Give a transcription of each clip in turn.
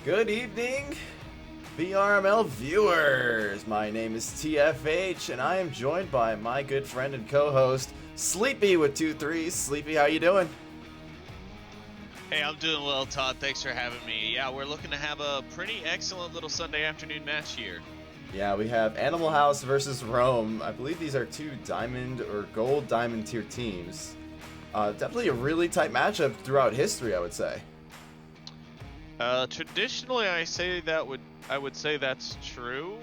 Good evening, VRML viewers. My name is TFH, and I am joined by my good friend and co-host, Sleepy with 2 3s. Sleepy, how you doing? Hey, I'm doing well, Todd. Thanks for having me. Yeah, we're looking to have a pretty excellent little Sunday afternoon match here. Yeah, we have Animal House versus Rome. I believe these are two diamond or gold diamond tier teams. Definitely a really tight matchup throughout history, I would say. Traditionally, I would say that's true.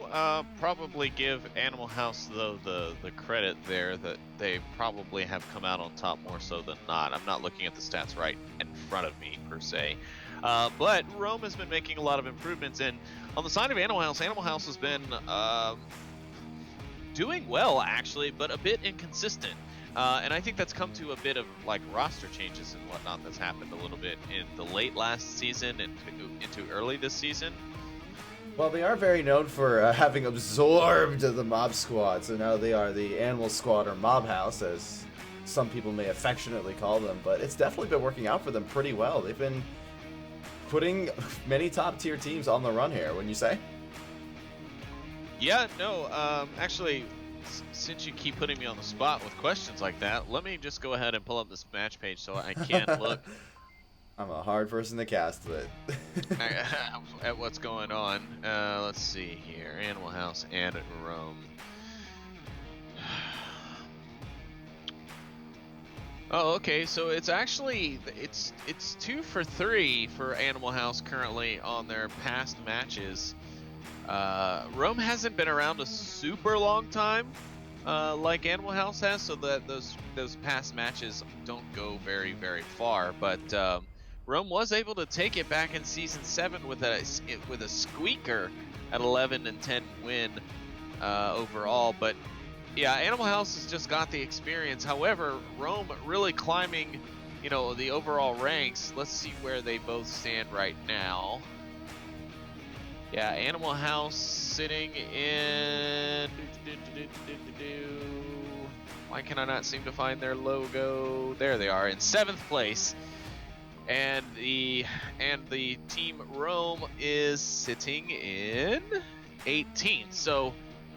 Probably give Animal House though the credit there that they probably have come out on top more so than not. I'm not looking at the stats right in front of me per se, but Rome has been making a lot of improvements, and on the side of Animal House has been doing well actually, but a bit inconsistent. And I think that's come to a bit of like roster changes and whatnot that's happened a little bit in the late last season and into early this season. Well, they are very known for having absorbed the mob squad, so now they are the Animal Squad or Mob House, as some people may affectionately call them, but it's definitely been working out for them pretty well. They've been putting many top tier teams on the run here, wouldn't you say? Yeah, no, actually, since you keep putting me on the spot with questions like that, let me just go ahead and pull up this match page so I can look. I'm a hard person to cast with. At what's going on. Let's see here. Animal House and Rome. Oh, okay. So it's actually it's 2 for 3 for Animal House currently on their past matches. Rome hasn't been around a super long time, like Animal House has, so that those past matches don't go very far. But Rome was able to take it back in season 7 with a squeaker at 11-10 win overall. But yeah, Animal House has just got the experience. However, Rome really climbing, the overall ranks. Let's see where they both stand right now. Yeah, Animal House sitting in. Why can I not seem to find their logo? There they are in 7th place, and the team Rome is sitting in 18th. So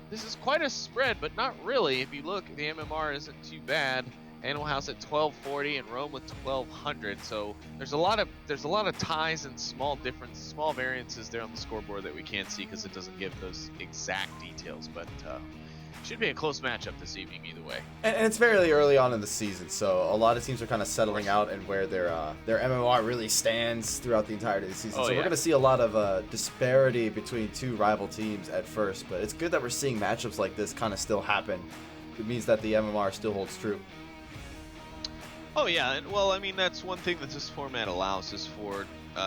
this is quite a spread, but not really. If you look, the MMR isn't too bad. Animal House at 1240 and Rome with 1200. So there's a lot of ties and small variances there on the scoreboard that we can't see because it doesn't give those exact details. But should be a close matchup this evening either way. And it's fairly early on in the season, so a lot of teams are kind of settling out and where their MMR really stands throughout the entirety of the season. We're going to see a lot of disparity between two rival teams at first, but it's good that we're seeing matchups like this kind of still happen. It means that the MMR still holds true. Oh yeah, and well, I mean, that's one thing that this format allows is for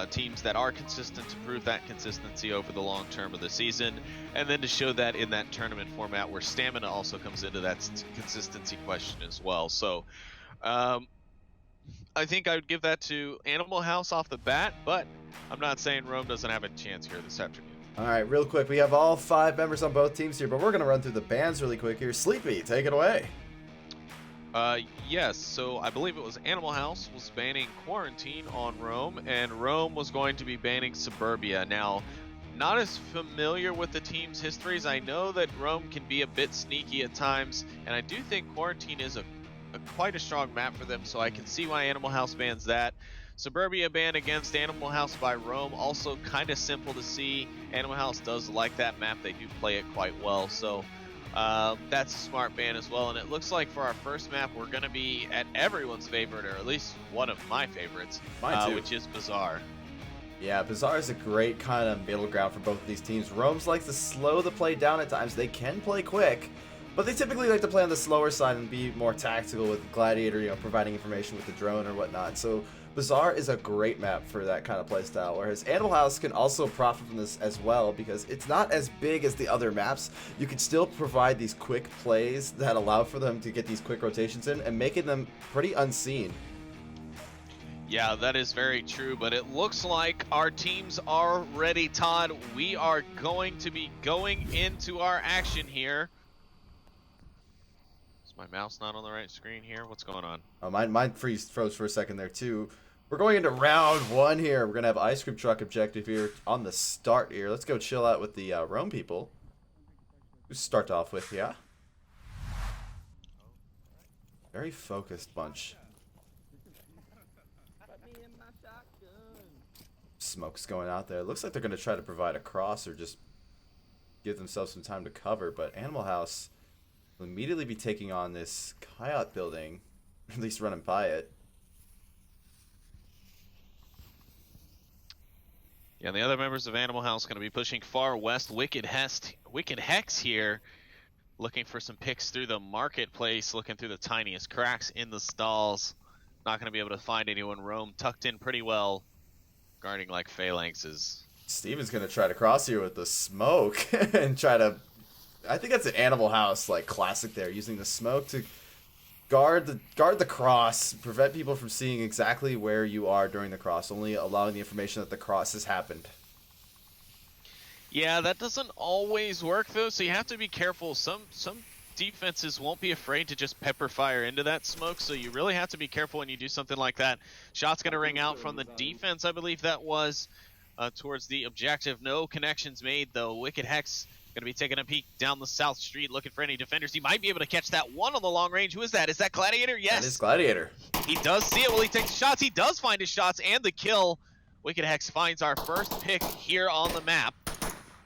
teams that are consistent to prove that consistency over the long term of the season, and then to show that in that tournament format where stamina also comes into that consistency question as well. So I think I would give that to Animal House off the bat, but I'm not saying Rome doesn't have a chance here this afternoon. All right, real quick, we have all 5 members on both teams here, but we're going to run through the bans really quick here. Sleepy, take it away. Yes, so I believe it was Animal House was banning Quarantine on Rome, and Rome was going to be banning Suburbia. Now, not as familiar with the team's histories. I know that Rome can be a bit sneaky at times, and I do think Quarantine is quite a strong map for them, so I can see why Animal House bans that. Suburbia ban against Animal House by Rome, also kind of simple to see. Animal House does like that map. They do play it quite well, so that's a smart ban as well. And it looks like for our first map, we're going to be at everyone's favorite, or at least one of my favorites, which is Bazaar. Yeah, Bazaar is a great kind of middle ground for both of these teams. Rome's likes to slow the play down at times. They can play quick, but they typically like to play on the slower side and be more tactical with Gladiator, providing information with the drone or whatnot. So Bazaar is a great map for that kind of playstyle, whereas Animal House can also profit from this as well because it's not as big as the other maps. You can still provide these quick plays that allow for them to get these quick rotations in and making them pretty unseen. Yeah, that is very true, but it looks like our teams are ready, Todd. We are going to be going into our action here. Is my mouse not on the right screen here? What's going on? Mine froze for a second there too. We're going into round 1 here. We're going to have ice cream truck objective here on the start here. Let's go chill out with the Rome people. Who start off with, yeah? Very focused bunch. Smoke's going out there. Looks like they're going to try to provide a cross or just give themselves some time to cover, but Animal House will immediately be taking on this Coyote building, at least running by it. Yeah, and the other members of Animal House going to be pushing far west. Wicked Hex here, looking for some picks through the marketplace, looking through the tiniest cracks in the stalls. Not going to be able to find anyone. Rome tucked in pretty well, guarding like phalanxes. Steven's going to try to cross here with the smoke and try to... I think that's an Animal House like classic there, using the smoke to guard the cross, prevent people from seeing exactly where you are during the cross, only allowing the information that the cross has happened. Yeah, that doesn't always work though, so you have to be careful. Some defenses won't be afraid to just pepper fire into that smoke, so you really have to be careful when you do something like that. Shot's going to ring out from the defense, I believe that was, towards the objective. No connections made though. Wicked Hex going to be taking a peek down the south street, looking for any defenders. He might be able to catch that one on the long range. Who is that? Is that Gladiator? Yes. That is Gladiator. He does see it. Will he take the shots? He does find his shots and the kill. Wicked Hex finds our first pick here on the map.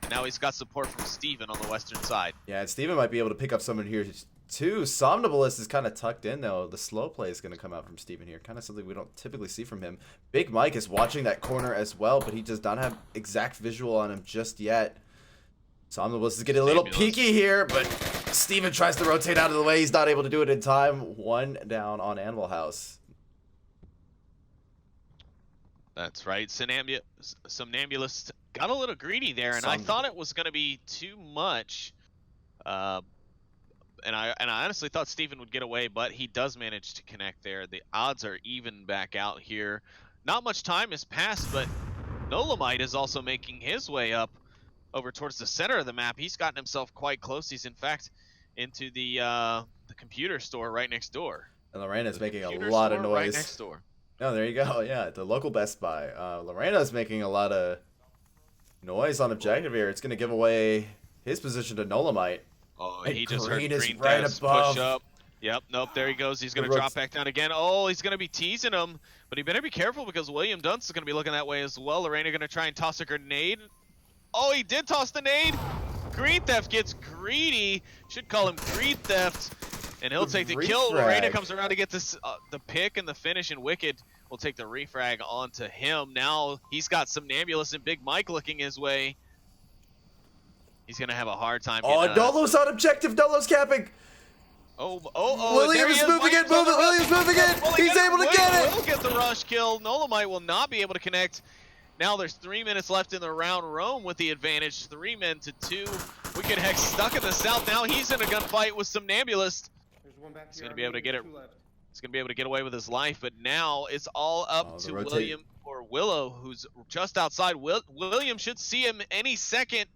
And now he's got support from Steven on the western side. Yeah, and Steven might be able to pick up someone here too. Somnambulist is kind of tucked in though. The slow play is going to come out from Steven here. Kind of something we don't typically see from him. Big Mike is watching that corner as well, but he does not have exact visual on him just yet. Somnambulist is getting a little peeky here, but Steven tries to rotate out of the way. He's not able to do it in time. One down on Animal House. That's right. Somnambulist got a little greedy there, and I thought it was going to be too much. And I honestly thought Steven would get away, but he does manage to connect there. The odds are even back out here. Not much time has passed, but Nolamite is also making his way up over towards the center of the map. He's gotten himself quite close. He's in fact into the computer store right next door. And Lorena's making a lot of noise. Right next door. Oh, there you go. Yeah, the local Best Buy. Lorena's making a lot of noise on objective here. It's going to give away his position to Nolamite. Oh, and he just heard Green Green is right above. Push up. Yep, nope, there he goes. He's going to drop back down again. Oh, he's going to be teasing him, but he better be careful because William Dunce is going to be looking that way as well. Lorena going to try and toss a grenade. Oh, he did toss the nade. Green Theft gets greedy. Should call him Greed Theft. And he'll take the kill. Lorena comes around to get this, the pick and the finish, and Wicked will take the refrag onto him. Now he's got Somnambulist and Big Mike looking his way. He's going to have a hard time. Oh, Nolo's on objective. Nolo's capping. Oh. Williams moving it. Williams moving it. He's able to get it. Will get the rush kill. Nolamite will not be able to connect. Now there's 3 minutes left in the round. Rome with the advantage. 3 men to 2. Wicked Hex stuck in the south. Now he's in a gunfight with Somnambulist. He's going to be able to get it. He's going to be able to get away with his life, but now it's all up to William or Willow, who's just outside. William should see him any second.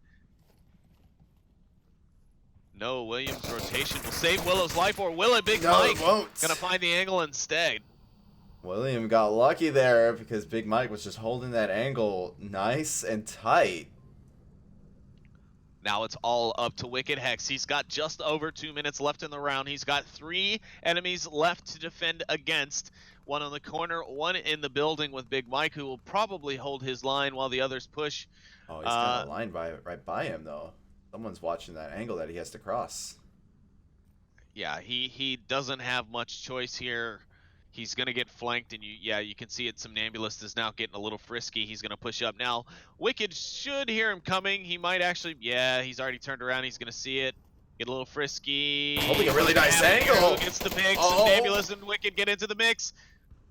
No, William's rotation will save Willow's life, or will it? Big Mike going to find the angle instead. William got lucky there because Big Mike was just holding that angle nice and tight. Now it's all up to Wicked Hex. He's got just over 2 minutes left in the round. He's got 3 enemies left to defend against. One on the corner, one in the building with Big Mike, who will probably hold his line while the others push. Oh, he's got a line right by him, though. Someone's watching that angle that he has to cross. Yeah, he doesn't have much choice here. He's going to get flanked, and you can see it. Somnambulist is now getting a little frisky. He's going to push up. Now, Wicked should hear him coming. He might actually, he's already turned around. He's going to see it. Get a little frisky. Holding a really nice angle. Gets the pick. Somnambulist and Wicked get into the mix.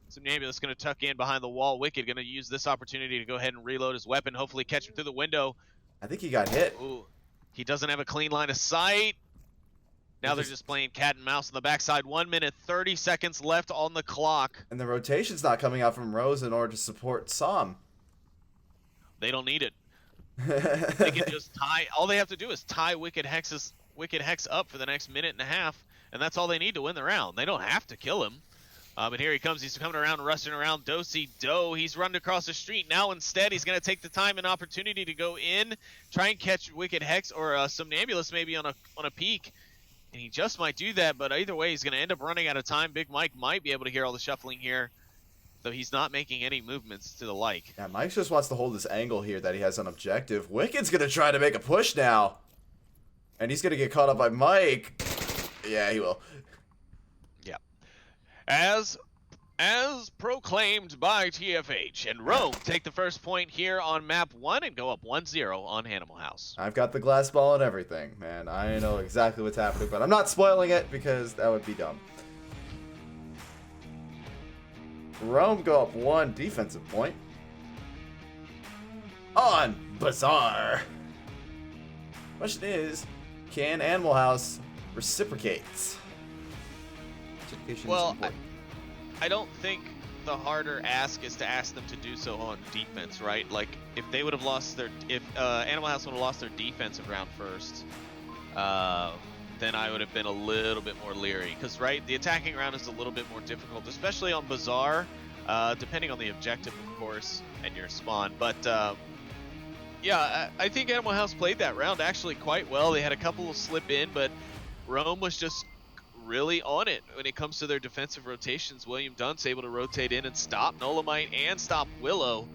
Somnambulist going to tuck in behind the wall. Wicked going to use this opportunity to go ahead and reload his weapon. Hopefully catch him through the window. I think he got hit. Ooh, he doesn't have a clean line of sight. Now they're just playing cat and mouse on the backside. 1 minute, 30 seconds left on the clock. And the rotation's not coming out from Rose in order to support Som. They don't need it. They can just tie. All they have to do is tie Wicked Hex up for the next minute and a half, and that's all they need to win the round. They don't have to kill him. But here he comes. He's coming around, rushing around Do. He's running across the street. Now instead, he's going to take the time and opportunity to go in, try and catch Wicked Hex or Somnambulist maybe on a peak. And he just might do that, but either way, he's going to end up running out of time. Big Mike might be able to hear all the shuffling here, though he's not making any movements to the like. Yeah, Mike just wants to hold this angle here that he has on objective. Wicked's going to try to make a push now. And he's going to get caught up by Mike. Yeah, he will. Yeah. As proclaimed by TFH. And Rome take the first point here on map 1 and go up 1-0 on Animal House. I've got the glass ball and everything, man. I know exactly what's happening, but I'm not spoiling it because that would be dumb. Rome go up 1 defensive point. On Bazaar. Question is, can Animal House reciprocate? Well, I don't think the harder ask is to ask them to do so on defense, right? Like, if they would have lost their, if Animal House would have lost their defensive round first, then I would have been a little bit more leery. Because, right, the attacking round is a little bit more difficult, especially on Bazaar, depending on the objective, of course, and your spawn. But, yeah, I think Animal House played that round actually quite well. They had a couple of slip in, but Rome was just really on it when it comes to their defensive rotations. William Dunn's able to rotate in and stop Nolamite and stop Willow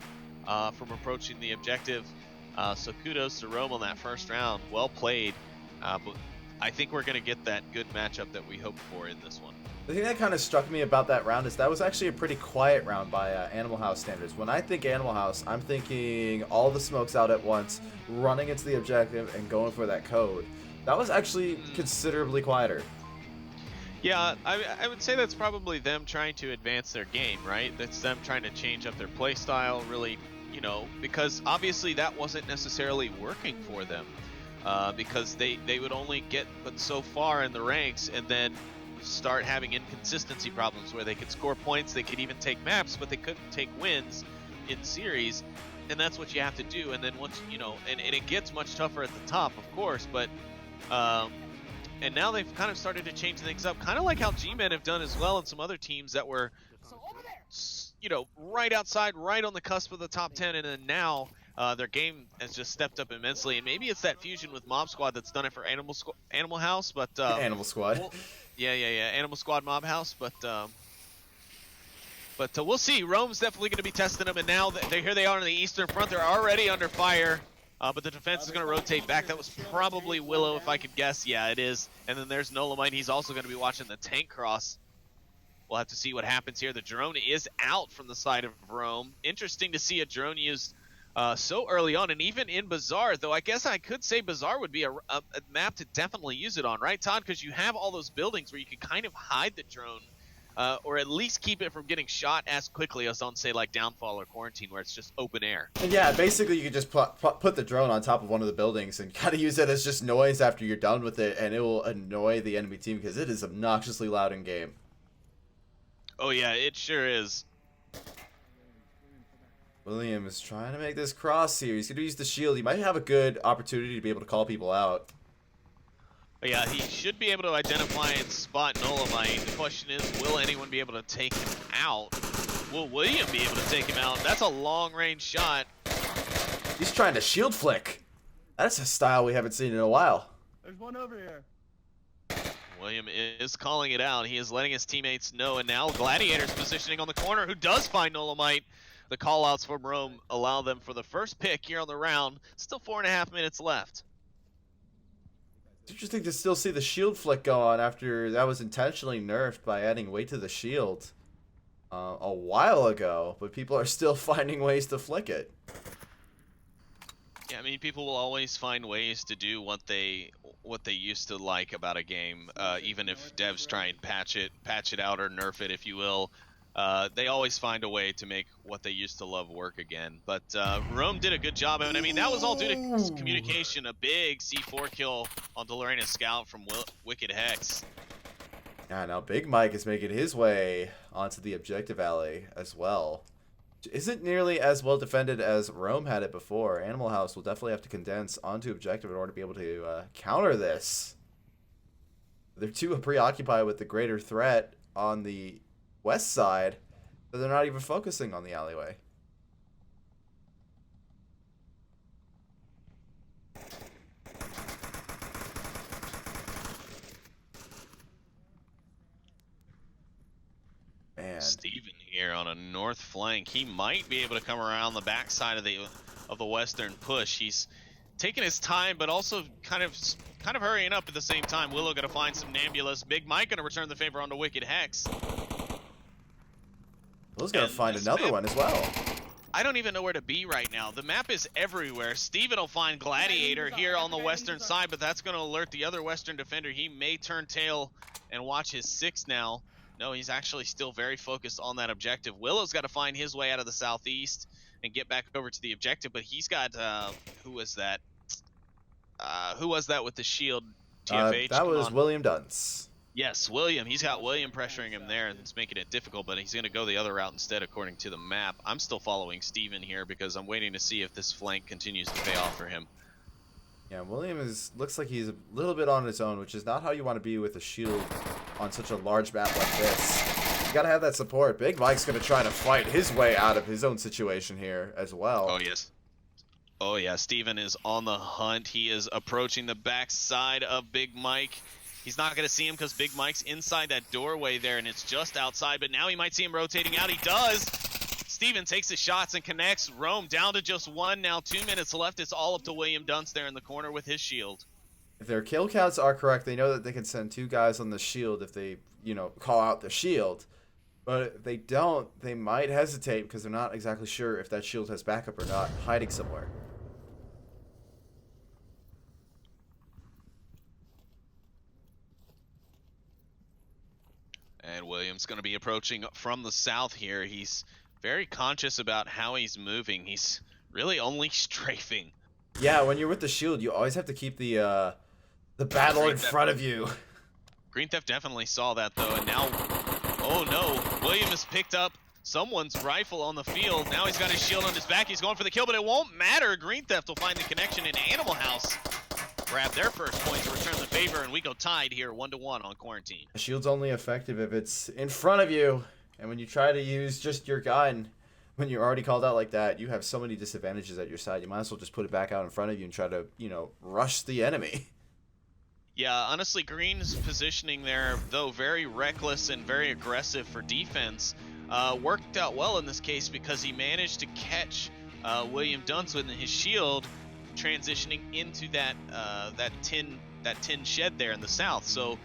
from approaching the objective. So kudos to Rome on that first round. Well played. But I think we're going to get that good matchup that we hoped for in this one. The thing that kind of struck me about that round is that was actually a pretty quiet round by Animal House standards. When I think Animal House, I'm thinking all the smokes out at once, running into the objective and going for that code. That was actually considerably quieter. Yeah, I would say that's probably them trying to advance their game, right? That's them trying to change up their play style, really, you know, because obviously that wasn't necessarily working for them, because they would only get but so far in the ranks and then start having inconsistency problems where they could score points, they could even take maps, but they couldn't take wins in series, and that's what you have to do. And then once, you know, and it gets much tougher at the top, of course, but and now they've kind of started to change things up, kind of like how G-Men have done as well, and some other teams that were, you know, right outside, right on the cusp of the top 10, and then now their game has just stepped up immensely. And maybe it's that fusion with Mob Squad that's done it for Animal House, but Animal Squad. Yeah, Animal Squad Mob House, but we'll see. Rome's definitely going to be testing them, and now here they are on the eastern front. They're already under fire. But the defense is going to rotate back. That was probably Willow, if I could guess. Yeah, it is. And then there's Nolamite. He's also going to be watching the tank cross. We'll have to see what happens here. The drone is out from the side of Rome. Interesting to see a drone used so early on, and even in Bazaar, though I guess I could say Bazaar would be a map to definitely use it on, right, Todd? Because you have all those buildings where you can kind of hide the drone, or at least keep it from getting shot as quickly as on, say, like Downfall or Quarantine, where it's just open air. And yeah, basically you could just put the drone on top of one of the buildings and kind of use it as just noise after you're done with it, and it will annoy the enemy team because it is obnoxiously loud in game. Oh yeah, it sure is. William is trying to make this cross here. He's going to use the shield. He might have a good opportunity to be able to call people out. But yeah, he should be able to identify and spot Nolamite. The question is, will anyone be able to take him out? Will William be able to take him out? That's a long-range shot. He's trying to shield flick. That's a style we haven't seen in a while. There's one over here. William is calling it out. He is letting his teammates know, and now Gladiator's positioning on the corner, who does find Nolamite. The call-outs from Rome allow them for the first pick here on the round. Still 4.5 minutes left. It's interesting to still see the shield flick go on after that was intentionally nerfed by adding weight to the shield a while ago, but people are still finding ways to flick it. Yeah, I mean, people will always find ways to do what they used to like about a game, even if devs try and patch it out or nerf it, if you will. They always find a way to make what they used to love work again. But Rome did a good job, and I mean, that was all due to communication. A big C4 kill on Delorena Scout from Wicked Hex. Yeah, now Big Mike is making his way onto the objective alley as well. Isn't nearly as well defended as Rome had it before. Animal House will definitely have to condense onto objective in order to be able to counter this. They're too preoccupied with the greater threat on the west side that they're not even focusing on the alleyway. Man. Steven here on a north flank. He might be able to come around the backside of the western push. He's taking his time, but also kind of hurrying up at the same time. Willow gonna find some Nambulus. Big Mike gonna return the favor onto Wicked Hex. Willow's gonna find another one as well. I don't even know where to be right now. The map is everywhere. Steven will find Gladiator here on the western side, but that's gonna alert the other western defender. He may turn tail and watch his 6 now. No, he's actually still very focused on that objective. Willow's got to find his way out of the southeast and get back over to the objective, but he's got, who was that? Who was that with the shield? TFH? That was William Dunce. Yes, William. He's got William pressuring him there, and it's making it difficult, but he's going to go the other route instead according to the map. I'm still following Steven here because I'm waiting to see if this flank continues to pay off for him. Yeah, William looks like he's a little bit on his own, which is not how you want to be with a shield on such a large map like this. You gotta have that support. Big Mike's gonna try to fight his way out of his own situation here as well. Oh, yes. Oh, yeah. Steven is on the hunt. He is approaching the backside of Big Mike. He's not going to see him because Big Mike's inside that doorway there, and it's just outside, but now he might see him rotating out. He does. Steven takes the shots and connects. Rome down to just 1 now. 2 minutes left. It's all up to William Dunce there in the corner with his shield. If their kill counts are correct, they know that they can send 2 guys on the shield if they, call out the shield. But if they don't, they might hesitate because they're not exactly sure if that shield has backup or not, hiding somewhere. And William's going to be approaching from the south here. He's very conscious about how he's moving. He's really only strafing. Yeah, when you're with the shield, you always have to keep the battle in front of you. Green Theft definitely saw that, though, and now... Oh, no. William has picked up someone's rifle on the field. Now he's got his shield on his back. He's going for the kill, but it won't matter. Green Theft will find the connection in Animal House. Grab their first point to return the favor, and we go tied here 1-1 on Quarantine. The shield's only effective if it's in front of you, and when you try to use just your gun, when you're already called out like that, you have so many disadvantages at your side. You might as well just put it back out in front of you and try to, rush the enemy. Yeah, honestly, Green's positioning there, though very reckless and very aggressive for defense, worked out well in this case because he managed to catch William Dunce with his shield, transitioning into that tin shed there in the south. So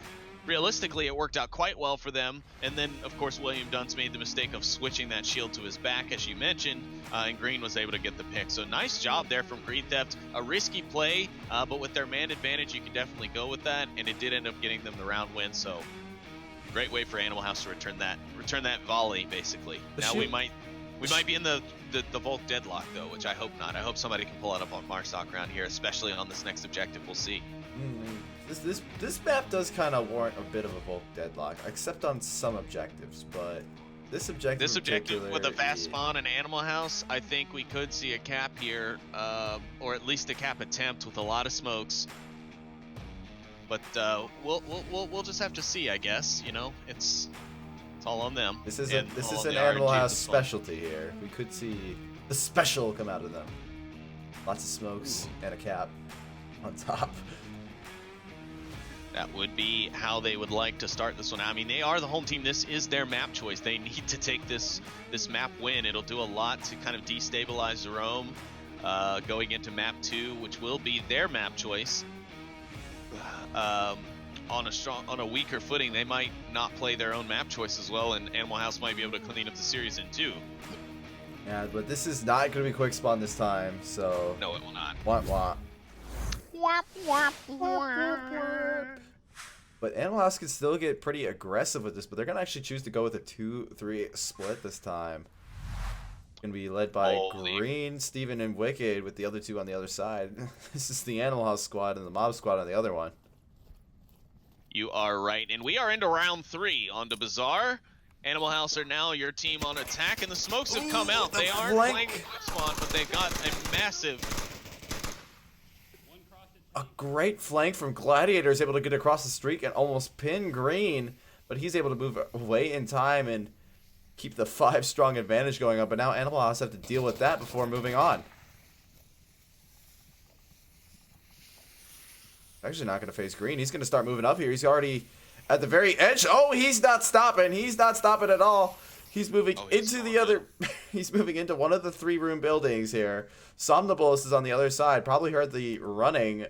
realistically, it worked out quite well for them. And then, of course, William Dunce made the mistake of switching that shield to his back, as you mentioned, and Green was able to get the pick. So nice job there from Green Theft. A risky play, but with their man advantage, you can definitely go with that, and it did end up getting them the round win. So great way for Animal House to return that volley, basically. Now we might be in the Volk deadlock, though, which I hope not. I hope somebody can pull it up on Marstock around here, especially on this next objective. We'll see. This map does kind of warrant a bit of a Volk deadlock, except on some objectives, but this objective with a fast spawn and Animal House, I think we could see a cap here, or at least a cap attempt with a lot of smokes. But we'll just have to see, I guess. It's all on them. This is an Animal House specialty here. We could see the special come out of them. Lots of smokes and a cap on top. That would be how they would like to start this one. I mean, they are the home team. This is their map choice. They need to take this map win. It'll do a lot to kind of destabilize Rome going into map 2, which will be their map choice. On a weaker footing, they might not play their own map choice as well, and Animal House might be able to clean up the series in 2. Yeah, but this is not going to be quick spawn this time, so... No, it will not. Wah. But Animal House can still get pretty aggressive with this, but they're going to actually choose to go with a 2-3 split this time. It's going to be led by Green, Steven, and Wicked, with the other 2 on the other side. This is the Animal House squad and the Mob squad on the other one. You are right, and we are into round 3 on the Bazaar. Animal House are now your team on attack, and the smokes have come out. They aren't playing quick spawn, but they've got a massive... A great flank from Gladiator is able to get across the streak and almost pin Green, but he's able to move away in time, and keep the 5-strong advantage going up, but now Animal House have to deal with that before moving on. Actually not going to face green. He's going to start moving up here. He's already at the very edge. Oh, he's not stopping. He's not stopping at all. He's moving into the other... he's moving into one of the 3-room buildings here. Somnambulist is on the other side. Probably heard the running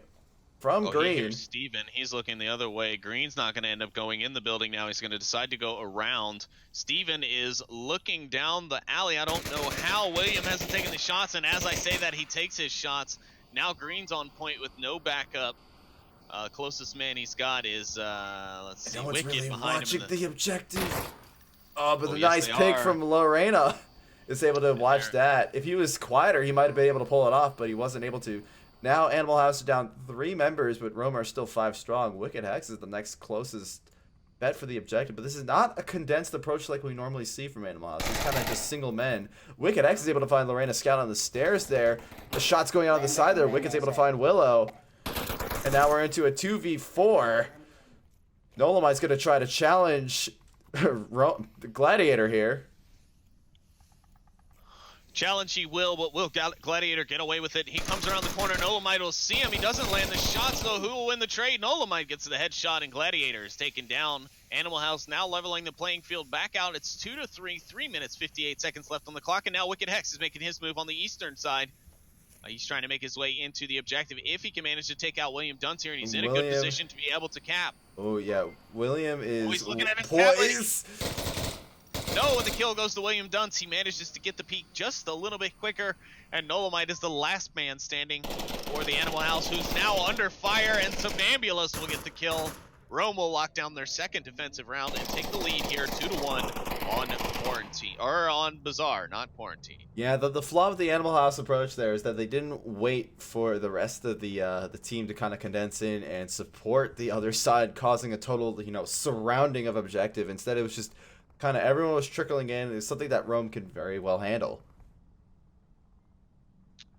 from green. Here's Steven. He's looking the other way. Green's not going to end up going in the building now. He's going to decide to go around. Steven is looking down the alley. I don't know how William hasn't taken the shots, and as I say that, he takes his shots. Now Green's on point with no backup. Closest man he's got is, let's see, Wicked really behind watching him. the objective. Oh, but the yes, nice pick from Lorena is able to watch that. If he was quieter, he might have been able to pull it off, but he wasn't able to. Now Animal House are down 3 members, but Roma are still 5 strong. Wicked Hex is the next closest bet for the objective, but this is not a condensed approach like we normally see from Animal House. It's kind of just single men. Wicked Hex is able to find Lorena Scout on the stairs there. The shot's going out on the side there. Wicked's able to find Willow. And now we're into a 2v4. Nolamite's going to try to challenge the Gladiator here. Challenge he will, but will Gladiator get away with it? He comes around the corner. Nolamite will see him. He doesn't land the shots, though. Who will win the trade? Nolamite gets the headshot, and Gladiator is taken down. Animal House now leveling the playing field back out. It's 2-3, 3 minutes, 58 seconds left on the clock, and now Wicked Hex is making his move on the eastern side. He's trying to make his way into the objective if he can manage to take out William Dunce here, and he's in a good position to be able to cap. Oh, yeah. William is he's looking at his poised. No, when the kill goes to William Dunce, he manages to get the peak just a little bit quicker, and Nolamite is the last man standing for the Animal House, who's now under fire, and Somnambulist will get the kill. Rome will lock down their second defensive round and take the lead here 2-1 on Quarantine, or on Bazaar, not Quarantine. Yeah, the flaw with the Animal House approach there is that they didn't wait for the rest of the team to kind of condense in and support the other side, causing a total, surrounding of objective. Instead, it was just kind of everyone was trickling in. It's something that Rome can very well handle.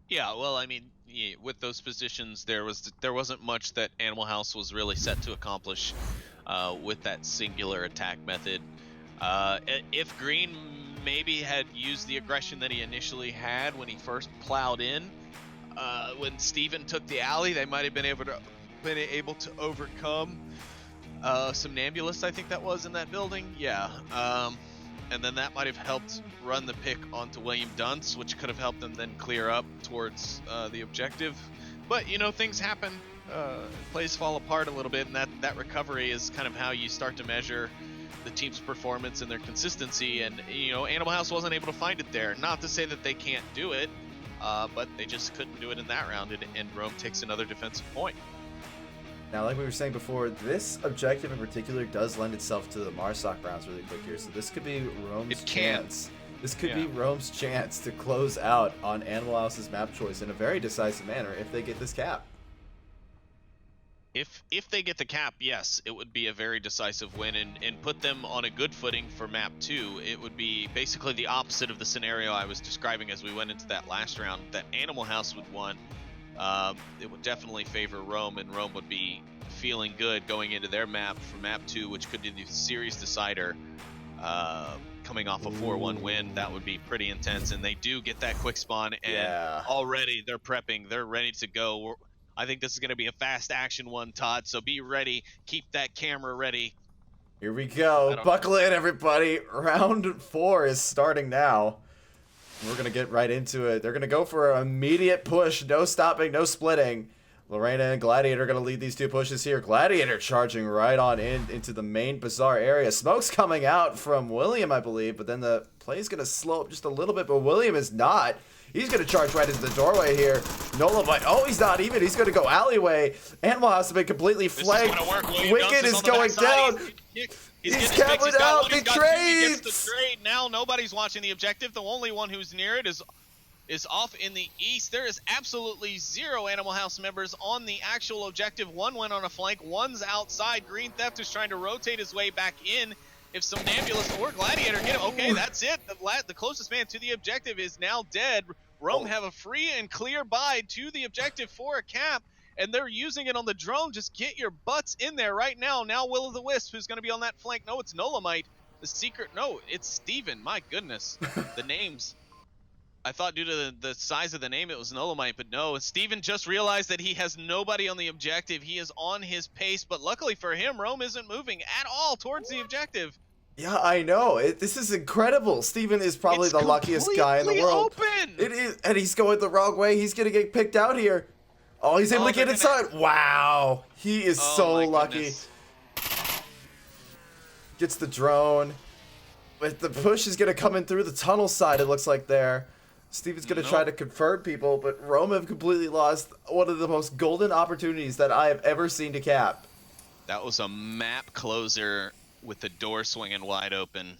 Yeah, well, I mean, yeah, with those positions, there wasn't much that Animal House was really set to accomplish with that singular attack method. If Green maybe had used the aggression that he initially had when he first plowed in, when Steven took the alley, they might have been able to overcome Somnambulist, I think that was in that building. Yeah. And then that might have helped run the pick onto William Dunce, which could have helped them then clear up towards the objective. But, things happen. Plays fall apart a little bit, and that recovery is kind of how you start to measure the team's performance and their consistency. And, Animal House wasn't able to find it there. Not to say that they can't do it, but they just couldn't do it in that round, and Rome takes another defensive point. Now, like we were saying before, this objective in particular does lend itself to the Marsoc rounds really quick here. So this could be Rome's chance. This could be Rome's chance to close out on Animal House's map choice in a very decisive manner if they get this cap. If they get the cap, yes, it would be a very decisive win and put them on a good footing for map 2. It would be basically the opposite of the scenario I was describing as we went into that last round that Animal House would want. It would definitely favor Rome, and Rome would be feeling good going into their map for map 2, which could be the series decider. Coming off a 4-1 win, that would be pretty intense, and they do get that quick spawn, and already they're prepping, they're ready to go. I think this is going to be a fast action one, Todd, so be ready, keep that camera ready. Here we go, buckle in everybody. Round 4 is starting now. We're going to get right into it. They're going to go for an immediate push. No stopping, no splitting. Lorena and Gladiator are going to lead these two pushes here. Gladiator charging right on into the main Bazaar area. Smoke's coming out from William, I believe, but then the play's going to slow up just a little bit, but William is not. He's going to charge right into the doorway here. Nolamite, he's not even. He's going to go alleyway. Animal House has been completely flanked. Wicked is going down. He's capping out the trades. He gets the trade. Now nobody's watching the objective. The only one who's near it is off in the east. There is absolutely 0 Animal House members on the actual objective. One went on a flank. One's outside. Green Theft is trying to rotate his way back in. If Somnambulist or Gladiator hit him, okay, that's it. The closest man to the objective is now dead. Rome have a free and clear bide to the objective for a cap, and they're using it on the drone. Just get your butts in there right now. Now Will-O-The-Wisp, who's going to be on that flank. No, it's Nolamite. The secret, no, it's Steven. My goodness. The names. I thought due to the size of the name it was Nolomite, but no. Steven just realized that he has nobody on the objective. He is on his pace, but luckily for him, Rome isn't moving at all towards the objective. Yeah, I know. This is incredible. Steven is probably It's the luckiest guy in the world. open. It is, and he's going the wrong way. He's gonna get picked out here. Oh, he's able to get inside. Wow, he is so lucky. Goodness. Gets the drone. But the push is gonna come in through the tunnel side. It looks like there. Steven's gonna try to confirm people, but Rome have completely lost one of the most golden opportunities that I have ever seen to cap. That was a map closer with the door swinging wide open,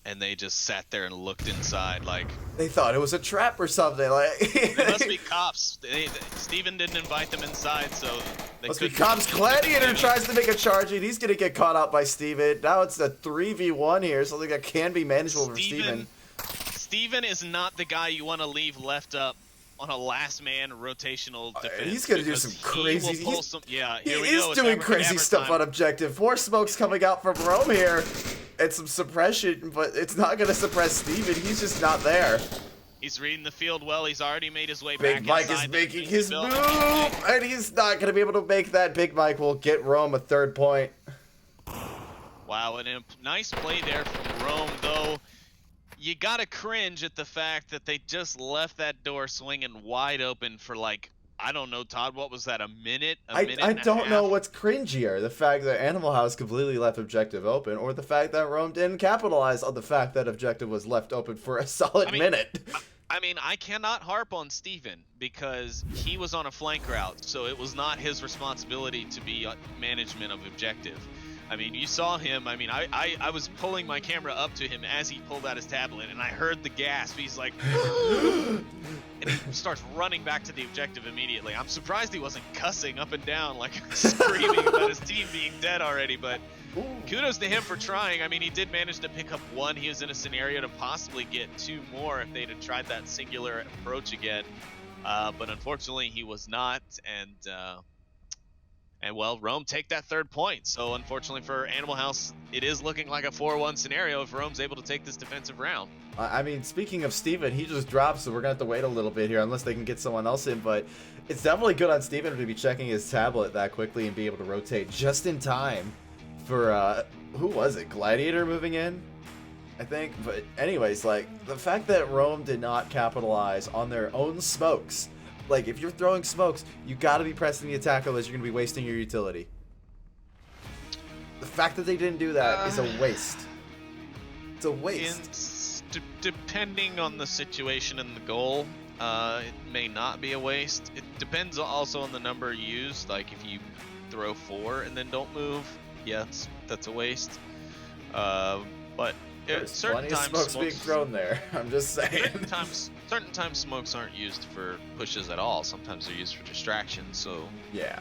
and they just sat there and looked inside like they thought it was a trap or something. Like they must be cops. Steven didn't invite them inside, so they must be cops. Gladiator tries to make a charge, and he's gonna get caught out by Steven. Now it's a 3v1 here, something that can be manageable for Steven. Steven is not the guy you want to leave left up on a last man rotational defense. He's gonna do some crazy. He is doing crazy stuff on objective. 4 smokes coming out from Rome here, and some suppression, but it's not gonna suppress Steven. He's just not there. He's reading the field well. He's already made his way Big back. Big Mike is making his move, and he's not gonna be able to make that. Big Mike will get Rome a 3rd point. Wow, and a nice play there from Rome, though. You gotta cringe at the fact that they just left that door swinging wide open for like, I don't know, Todd, what was that, a minute? I don't know what's cringier, the fact that Animal House completely left objective open, or the fact that Rome didn't capitalize on the fact that objective was left open for a solid minute. I mean, I cannot harp on Steven because he was on a flank route, so it was not his responsibility to be management of objective. I mean, you saw him. I mean, I was pulling my camera up to him as he pulled out his tablet, and I heard the gasp. He's like, and he starts running back to the objective immediately. I'm surprised he wasn't cussing up and down, like screaming about his team being dead already, but kudos to him for trying. I mean, he did manage to pick up 1. He was in a scenario to possibly get 2 more if they'd have tried that singular approach again, but unfortunately he was not, and well, Rome take that 3rd point. So unfortunately for Animal House, it is looking like a 4-1 scenario if Rome's able to take this defensive round. I mean, speaking of Steven, he just dropped, so we're going to have to wait a little bit here unless they can get someone else in. But it's definitely good on Steven to be checking his tablet that quickly and be able to rotate just in time for, who was it? Gladiator moving in, I think. But anyways, like, the fact that Rome did not capitalize on their own smokes. Like, if you're throwing smokes, you gotta be pressing the attack, otherwise you're gonna be wasting your utility. The fact that they didn't do that is a waste. It's a waste. Depending on the situation and the goal, it may not be a waste. It depends also on the number used. Like, if you throw 4 and then don't move, yes, that's a waste. But there's certain plenty of smokes being thrown there. I'm just saying. Certain times smokes aren't used for pushes at all. Sometimes they're used for distraction. So yeah,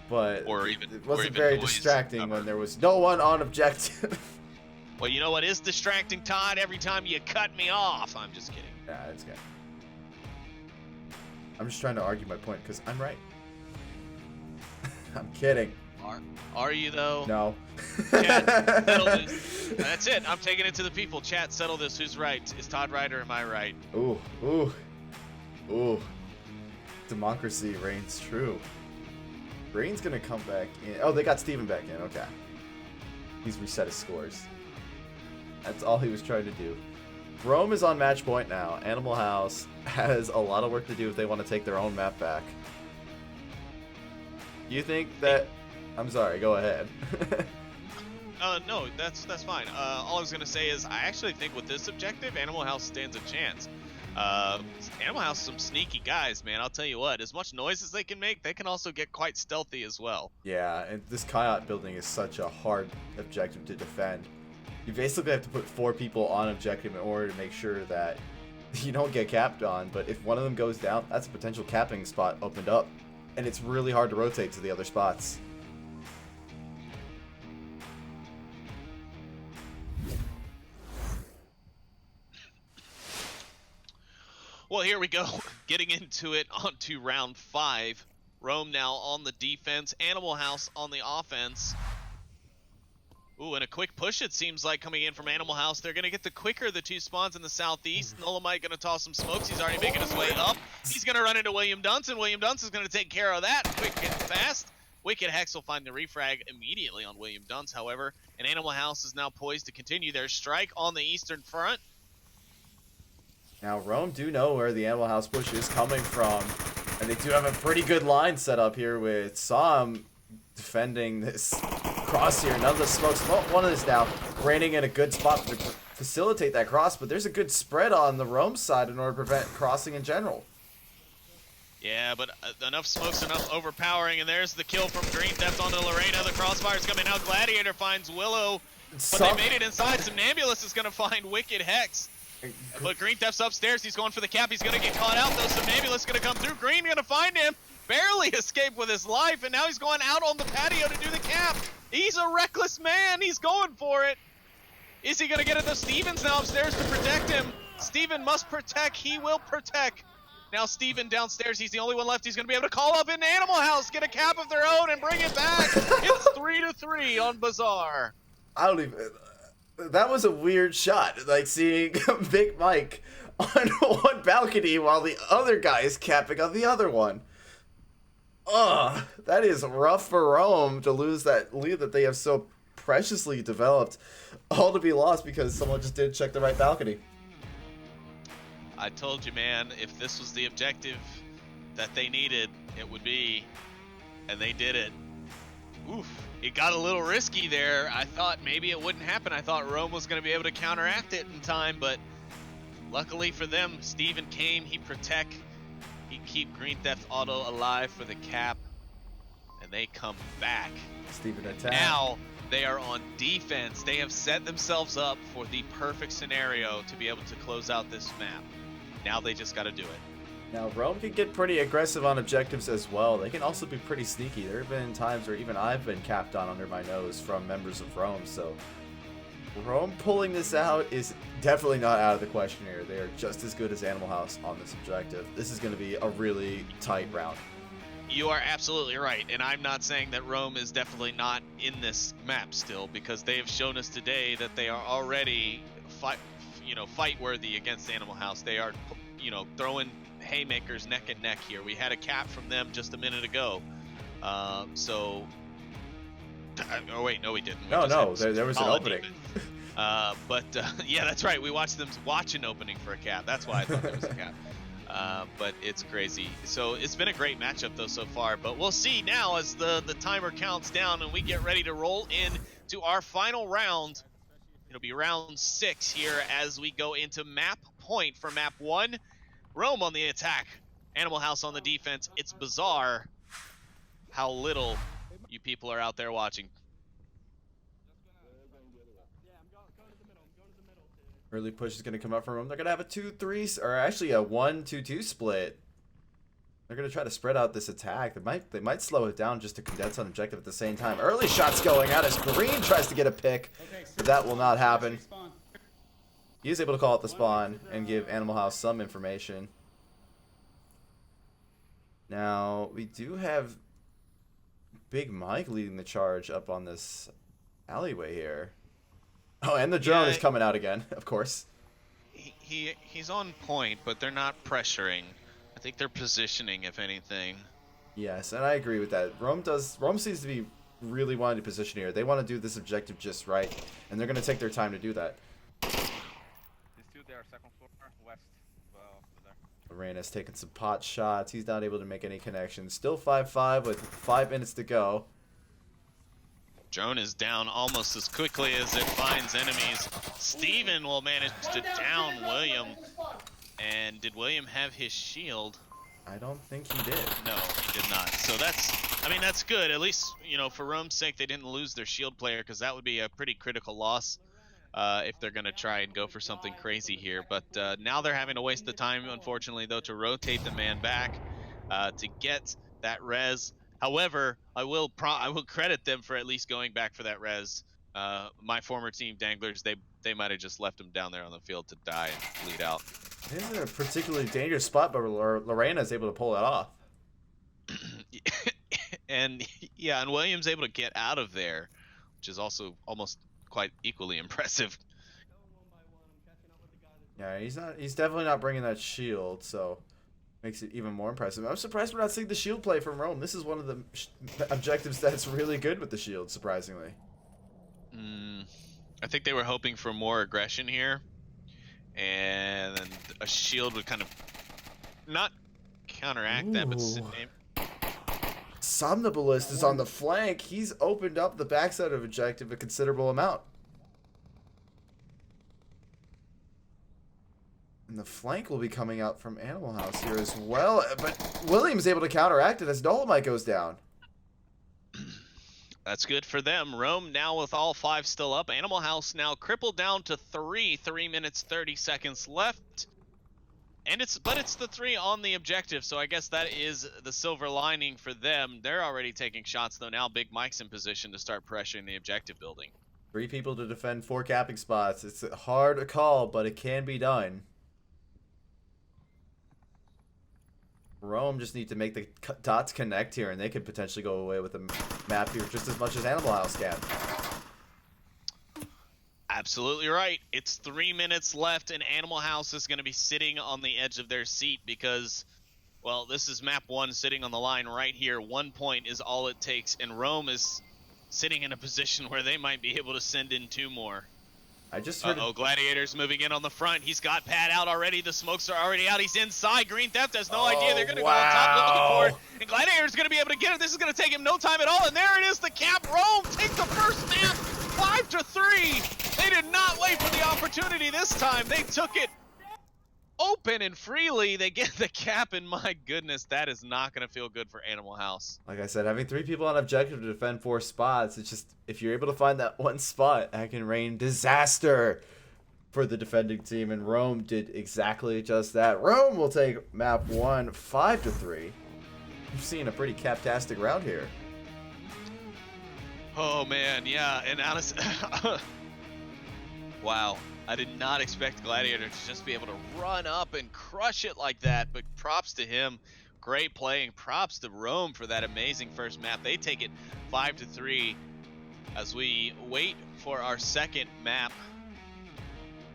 but it wasn't very distracting when there was no one on objective. Well, you know what is distracting, Todd? Every time you cut me off. I'm just kidding. Yeah, it's good. I'm just trying to argue my point because I'm right. I'm kidding. Are you though? No. Chat, settle this. That's it. I'm taking it to the people. Chat, settle this. Who's right? Is Todd right or am I right? Ooh. Democracy reigns true. Brain's gonna come back in. Oh, they got Steven back in. Okay. He's reset his scores. That's all he was trying to do. Rome is on match point now. Animal House has a lot of work to do if they want to take their own map back. You think that... I'm sorry, go ahead. No, that's fine. All I was going to say is I actually think with this objective, Animal House stands a chance. Animal House, some sneaky guys, man. I'll tell you what, as much noise as they can make, they can also get quite stealthy as well. Yeah, and this Coyote building is such a hard objective to defend. You basically have to put 4 people on objective in order to make sure that you don't get capped on, but if one of them goes down, that's a potential capping spot opened up. And it's really hard to rotate to the other spots. Well, here we go. Getting into it onto round 5. Rome now on the defense. Animal House on the offense. Ooh, and a quick push it seems like coming in from Animal House. They're going to get the quicker the two spawns in the southeast. Nolamite going to toss some smokes. He's already making his way up. He's going to run into William Dunce, and William Dunce is going to take care of that quick and fast. Wicked Hex will find the refrag immediately on William Dunce, however. And Animal House is now poised to continue their strike on the eastern front. Now, Rome do know where the Animal House push is coming from. And they do have a pretty good line set up here with Sam defending this cross here. None of the smokes. Well, one of this now raining in a good spot to facilitate that cross, but there's a good spread on the Rome side in order to prevent crossing in general. Yeah, but enough smokes, enough overpowering, and there's the kill from Green Theft onto Lorena. The crossfire's coming out. Gladiator finds Willow, but they made it inside. Somnambulist is going to find Wicked Hex. But Green Theft's upstairs. He's going for the cap. He's going to get caught out, though. Somnambulist is going to come through. Green going to find him. Barely escaped with his life, and now he's going out on the patio to do the cap. He's a reckless man. He's going for it. Is he going to get it, though? Steven's now upstairs to protect him. Steven must protect. He will protect. Now Steven downstairs. He's the only one left. He's going to be able to call up in Animal House, get a cap of their own, and bring it back. It's 3-3 on Bazaar. I don't even... That was a weird shot, like seeing Big Mike on one balcony while the other guy is capping on the other one. Ugh, that is rough for Rome to lose that lead that they have so preciously developed, all to be lost because someone just didn't check the right balcony. I told you, man, if this was the objective that they needed, it would be, and they did it. Oof. It got a little risky there. I thought maybe it wouldn't happen. I thought Rome was going to be able to counteract it in time, but luckily for them, Steven came, he keep Green Theft Auto alive for the cap, and they come back. Steven attack. Now they are on defense. They have set themselves up for the perfect scenario to be able to close out this map. Now they just got to do it. Now, Rome can get pretty aggressive on objectives as well. They can also be pretty sneaky. There have been times where even I've been capped on under my nose from members of Rome, so Rome pulling this out is definitely not out of the question here. They are just as good as Animal House on this objective. This is going to be a really tight round. You are absolutely right, and I'm not saying that Rome is definitely not in this map still, because they have shown us today that they are already fight worthy against Animal House. They are, throwing haymakers neck and neck here. We had a cap from them just a minute ago. Oh wait, no we didn't. There was an opening. Yeah, that's right. We watched them watch an opening for a cap. That's why I thought there was a cap. But it's crazy. So it's been a great matchup though so far, but we'll see now as the timer counts down and we get ready to roll in to our final round. It'll be round 6 here as we go into map point for map 1. Rome on the attack, Animal House on the defense. It's bizarre how little you people are out there watching. Early push is going to come up from Rome. They're going to have a 2-3, or actually a 1-2-2 split. They're going to try to spread out this attack. They might slow it down just to condense on objective at the same time. Early shots going out as Green tries to get a pick, but that will not happen. He is able to call out the spawn and give Animal House some information. Now, we do have Big Mike leading the charge up on this alleyway here. Oh, and the drone is coming out again, of course. He's on point, but they're not pressuring. I think they're positioning, if anything. Yes, and I agree with that. Rome seems to be really wanting to position here. They want to do this objective just right, and they're going to take their time to do that. These two there, second floor, west. Lorena's taking some pot shots. He's not able to make any connections. Still 5-5 with 5 minutes to go. Drone is down almost as quickly as it finds enemies. Steven will manage to down William. And did William have his shield? I don't think he did. No, he did not. So that's good. At least, for Rome's sake, they didn't lose their shield player, because that would be a pretty critical loss if they're going to try and go for something crazy here. But now they're having to waste the time, unfortunately, though, to rotate the man back to get that res. However, I will credit them for at least going back for that res. My former team, Danglers, they might have just left him down there on the field to die and bleed out. This is a particularly dangerous spot, but Lorena is able to pull it off. And William's able to get out of there, which is also almost quite equally impressive. Yeah, he's definitely not bringing that shield, so makes it even more impressive. I'm surprised we're not seeing the shield play from Rome. This is one of the objectives that's really good with the shield, surprisingly. I think they were hoping for more aggression here, and a shield would kind of not counteract that, but Somnambulist is on the flank. He's opened up the backside of objective a considerable amount. And the flank will be coming out from Animal House here as well. But William's able to counteract it as Dolomite goes down. That's good for them. Rome now with all 5 still up. Animal House now crippled down to 3 minutes 30 seconds left. And it's the 3 on the objective, so I guess that is the silver lining for them. They're already taking shots though. Now Big Mike's in position to start pressuring the objective building. 3 people to defend 4 capping spots. It's a hard call, but it can be done. Rome just need to make the dots connect here, and they could potentially go away with the map here just as much as Animal House can. Absolutely right. It's 3 minutes left, and Animal House is going to be sitting on the edge of their seat because, well, this is map 1 sitting on the line right here. 1 point is all it takes, and Rome is sitting in a position where they might be able to send in 2 more. I just heard. Gladiator's moving in on the front. He's got Pat out already. The smokes are already out. He's inside. Green Theft has no idea. They're going to go on top looking for it. And Gladiator's going to be able to get it. This is going to take him no time at all. And there it is. The cap. Rome take the first map. 5-3. They did not wait for the opportunity this time. They took it open and freely. They get the cap, and my goodness, that is not going to feel good for Animal House. Like I said, having 3 people on objective to defend 4 spots, it's just, if you're able to find that one spot, that can rain disaster for the defending team, and Rome did exactly just that. Rome will take map 1, 5-3. We've seen a pretty captastic round here. Oh, man, yeah, and honestly, wow. I did not expect Gladiator to just be able to run up and crush it like that, but props to him. Great playing. Props to Rome for that amazing first map. They take it 5-3 as we wait for our second map.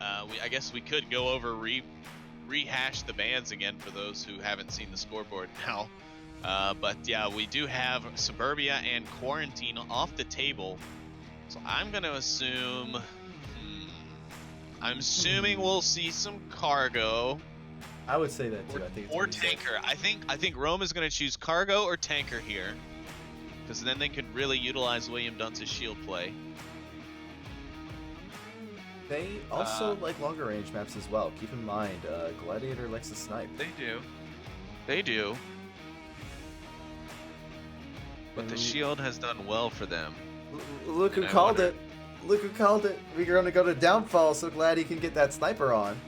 I guess we could go over, rehash the bans again for those who haven't seen the scoreboard now. But yeah, we do have Suburbia and Quarantine off the table. So I'm going to assume... I'm assuming we'll see some cargo. I would say that too. I think it's or tanker. I think Rome is going to choose cargo or tanker here, because then they could really utilize William Dunce's shield play. They also like longer range maps as well. Keep in mind, Gladiator likes to snipe. They do. But the shield has done well for them. Look who called it. Look who called it. We're going to go to downfall, so glad he can get that sniper on.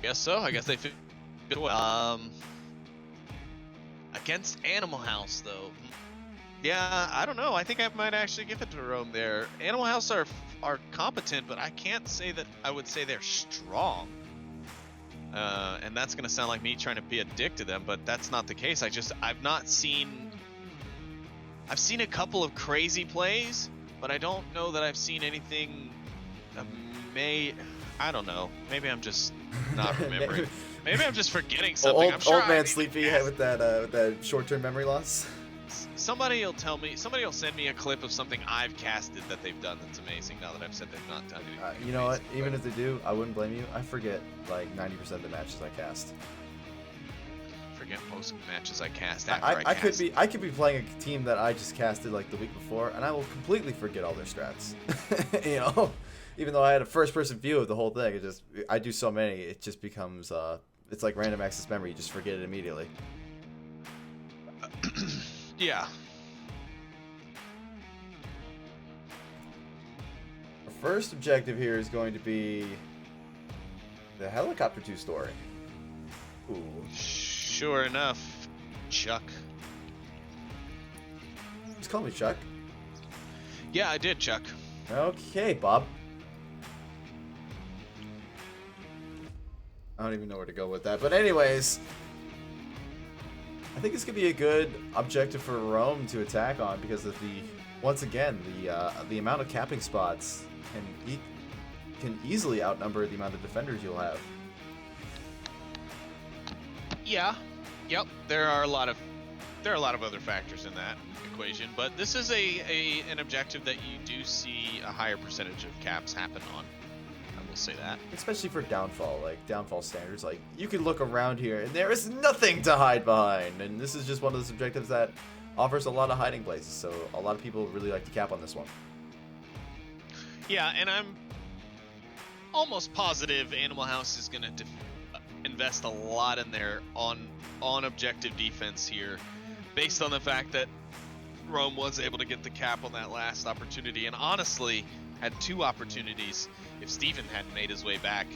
Guess so. I guess they fit well. Against Animal House, though. Yeah, I don't know. I think I might actually give it to Rome there. Animal House are competent, but I can't say that I would say they're strong. And that's going to sound like me trying to be a dick to them, but that's not the case. I've seen a couple of crazy plays, but I don't know that I've seen anything I don't know. Maybe I'm just not remembering. Maybe I'm just forgetting something. I'm sure old man Sleepy with that short-term memory loss. Somebody will send me a clip of something I've casted that they've done that's amazing now that I've said they've not done anything. You know what? Even if they do, I wouldn't blame you. I forget like 90% of the matches I cast. Forget most matches I cast I could be playing a team that I just casted like the week before, and I will completely forget all their strats. You know, even though I had a first-person view of the whole thing, I do so many, it just becomes it's like random access memory. You just forget it immediately. Yeah. Our first objective here is going to be the helicopter 2 story. Ooh. Sure enough, Chuck. Just call me Chuck. Yeah, I did, Chuck. Okay, Bob. I don't even know where to go with that. But anyways, I think this could be a good objective for Rome to attack on because of once again, the amount of capping spots can easily outnumber the amount of defenders you'll have. Yeah. Yep. There are a lot of other factors in that equation, but this is an objective that you do see a higher percentage of caps happen on. I will say that. Especially for downfall, like downfall standards, like you can look around here and there is nothing to hide behind, and this is just one of those objectives that offers a lot of hiding places, so a lot of people really like to cap on this one. Yeah, and I'm almost positive Animal House is going to invest a lot in their on objective defense here, based on the fact that Rome was able to get the cap on that last opportunity, and honestly had 2 opportunities if Steven hadn't made his way back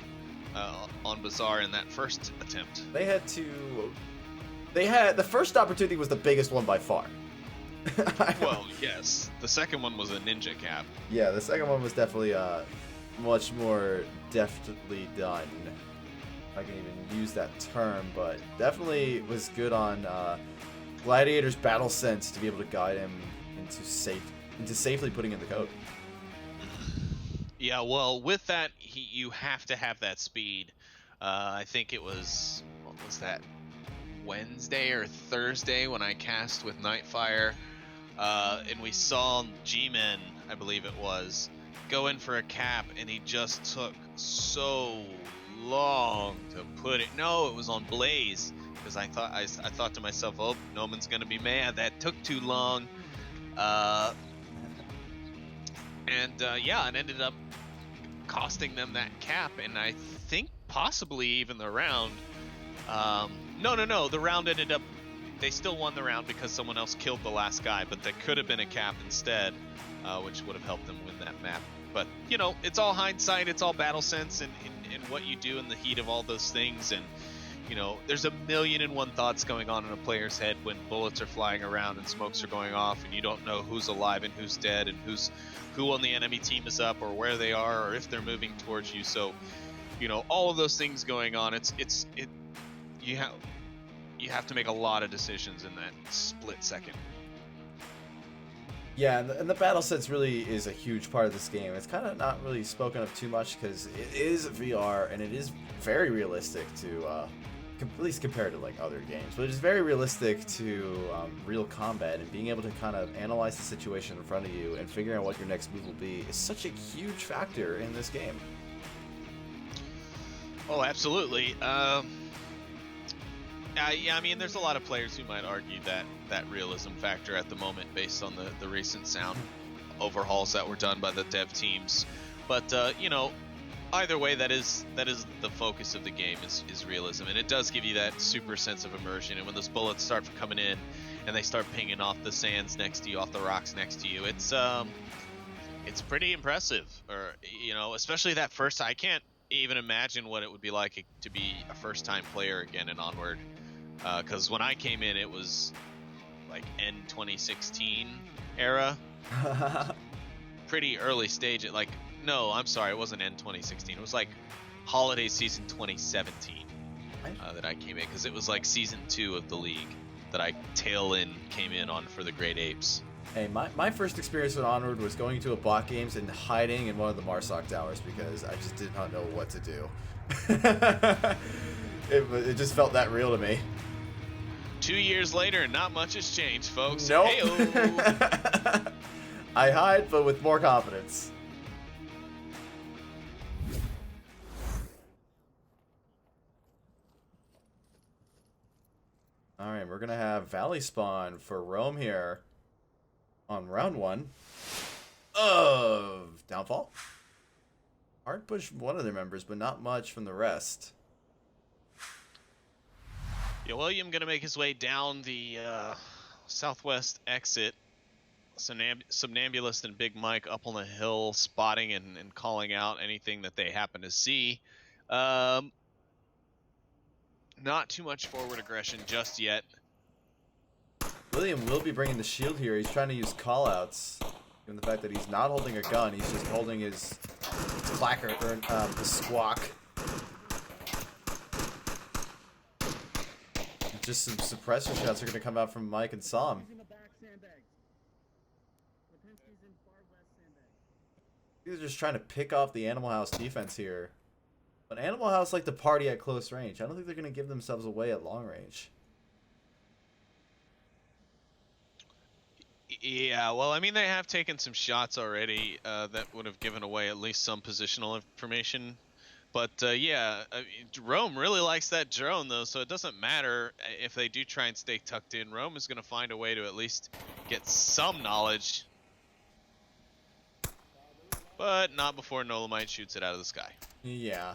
on Bazaar in that first attempt. They had the first opportunity was the biggest one by far. Well, yes. The second one was a ninja cap. Yeah, the second one was definitely much more deftly done. If I can even use that term, but definitely was good on Gladiator's battle sense to be able to guide him into safely putting in the code. Yeah, well, with that, you have to have that speed. I think it was, what was that, Wednesday or Thursday when I cast with Nightfire, and we saw G-Men, I believe it was, go in for a cap, and he just took so long to put it. No, it was on Blaze, because I thought to myself, oh, Noman's gonna be mad. That took too long. Yeah, it ended up costing them that cap, and I think possibly even the round. No, the round ended up, they still won the round because someone else killed the last guy, but there could have been a cap instead, which would have helped them win that map. But, you know, it's all hindsight, it's all battle sense, and what you do in the heat of all those things, and, you know, there's 1,000,001 thoughts going on in a player's head when bullets are flying around and smokes are going off, and you don't know who's alive and who's dead, and who on the enemy team is up, or where they are, or if they're moving towards you. So, you know, all of those things going on, you have to make a lot of decisions in that split second. Yeah, and the battle sense really is a huge part of this game. It's kind of not really spoken of too much because it is VR and it is very realistic to, at least compared to like other games, but it's very realistic to real combat, and being able to kind of analyze the situation in front of you and figuring out what your next move will be is such a huge factor in this game. Oh, absolutely. Yeah, I mean, there's a lot of players who might argue that realism factor at the moment based on the recent sound overhauls that were done by the dev teams. But, you know, either way, that is the focus of the game is realism. And it does give you that super sense of immersion. And when those bullets start coming in and they start pinging off the sands next to you, off the rocks next to you, it's pretty impressive. Or, you know, especially that first, I can't even imagine what it would be like to be a first-time player again in Onward. Because when I came in, it was like end 2016 era. Pretty early stage. No, I'm sorry, it wasn't end 2016. It was like holiday season 2017 that I came in, because it was like season 2 of the league that I came in on for the Great Apes. Hey, my first experience with Onward was going to a bot games and hiding in one of the Marsoc towers because I just did not know what to do. It just felt that real to me. 2 years later, not much has changed, folks. Nope. Hey-o. I hide, but with more confidence. Alright, we're going to have Valley Spawn for Rome here on round 1 of Downfall. Hard push one of their members, but not much from the rest. Yeah, William going to make his way down the southwest exit. Somnambulist and Big Mike up on the hill, spotting and calling out anything that they happen to see. Not too much forward aggression just yet. William will be bringing the shield here. He's trying to use callouts. Given the fact that he's not holding a gun, he's just holding his clacker, or the squawk. just some suppressor shots are going to come out from Mike and Sam. They're just trying to pick off the Animal House defense here. But Animal House like to party at close range. I don't think they're going to give themselves away at long range. Yeah, well, I mean, they have taken some shots already that would have given away at least some positional information. But yeah, I mean, Rome really likes that drone, though, so it doesn't matter if they do try and stay tucked in. Rome is going to find a way to at least get some knowledge. But not before Nolamite shoots it out of the sky. Yeah.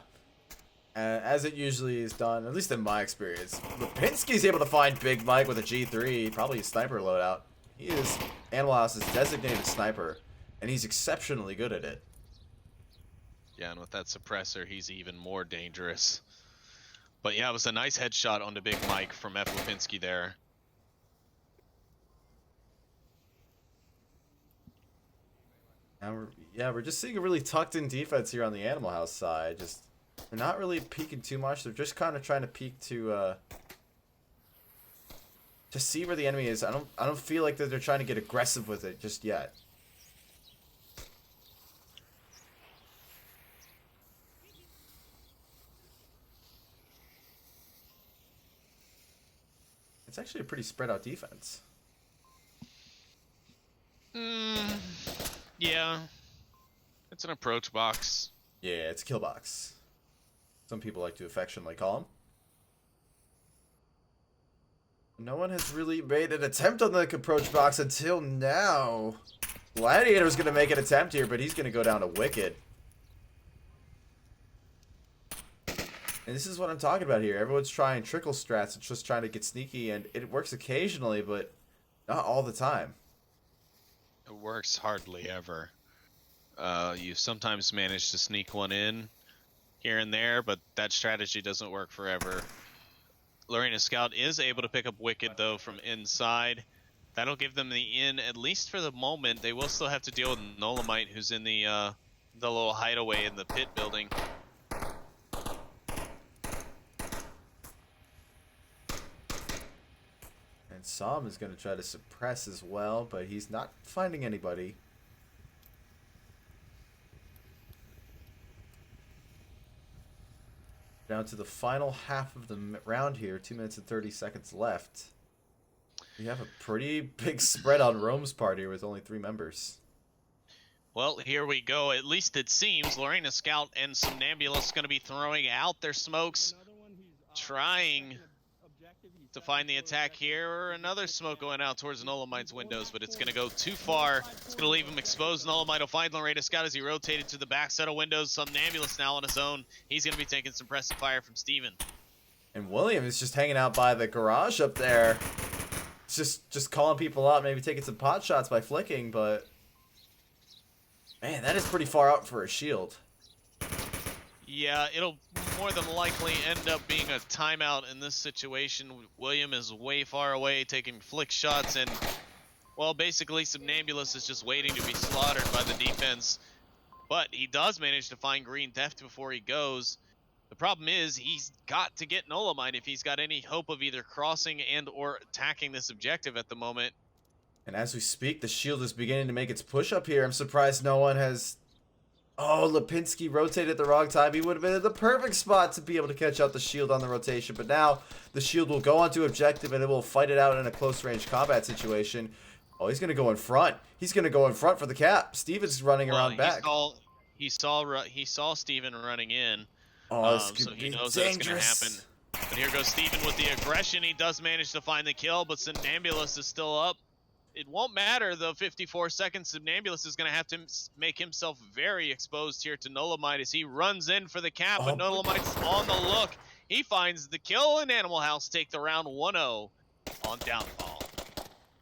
As it usually is done, at least in my experience. Lipinski's able to find Big Mike with a G3, probably a sniper loadout. He is Animal House's designated sniper, and he's exceptionally good at it. Yeah, and with that suppressor, he's even more dangerous. But yeah, it was a nice headshot on the Big Mike from F. Lipinski there. And we're just seeing a really tucked in defense here on the Animal House side. They're not really peeking too much. They're just kind of trying to peek to see where the enemy is. I don't feel like that they're trying to get aggressive with it just yet. It's actually a pretty spread out defense. Yeah. It's an approach box. Yeah, it's a kill box. Some people like to affectionately call them. No one has really made an attempt on the approach box until now. Gladiator's going to make an attempt here, but he's going to go down to Wicked. And this is what I'm talking about here. Everyone's trying trickle strats and just trying to get sneaky, and it works occasionally, but not all the time. It works hardly ever. You sometimes manage to sneak one in here and there, but that strategy doesn't work forever. Lorena Scout is able to pick up Wicked, though, from inside. That'll give them the in, at least for the moment. They will still have to deal with Nolamite, who's in the little hideaway in the pit building. And Sam is going to try to suppress as well, but he's not finding anybody. Down to the final half of the round here, 2 minutes and 30 seconds left. We have a pretty big spread on Rome's part here with only 3 members. Well, here we go. At least it seems Lorena Scout and Somnambulous going to be throwing out their smokes, trying to find the attack here, or another smoke going out towards Nolamite's windows, but it's going to go too far. It's going to leave him exposed. Nolamite will find Lorena Scout as he rotated to the back set of windows. Somnambulous now on his own. He's going to be taking suppressive fire from Steven. And William is just hanging out by the garage up there. Just calling people out, maybe taking some pot shots by flicking, but man, that is pretty far out for a shield. Yeah, it'll more than likely end up being a timeout in this situation. William is way far away, taking flick shots, and, well, basically Somnambulous is just waiting to be slaughtered by the defense. But he does manage to find Green Theft before he goes. The problem is he's got to get Nolamite if he's got any hope of either crossing and or attacking this objective at the moment. And as we speak, the shield is beginning to make its push up here. I'm surprised no one has... Oh, Lipinski rotated at the wrong time. He would have been in the perfect spot to be able to catch out the shield on the rotation. But now the shield will go onto objective and it will fight it out in a close-range combat situation. Oh, he's going to go in front. He's going to go in front for the cap. Steven's running around back. He saw Steven running in. Oh, this could so he be knows dangerous. That's going to happen. But here goes Steven with the aggression. He does manage to find the kill, but Somnambulous is still up. It won't matter, though. 54 seconds. Somnambulous is going to have to make himself very exposed here to Nolamite as he runs in for the cap, but Nolamite's on the look. He finds the kill, and Animal House take the round 1-0 on downfall.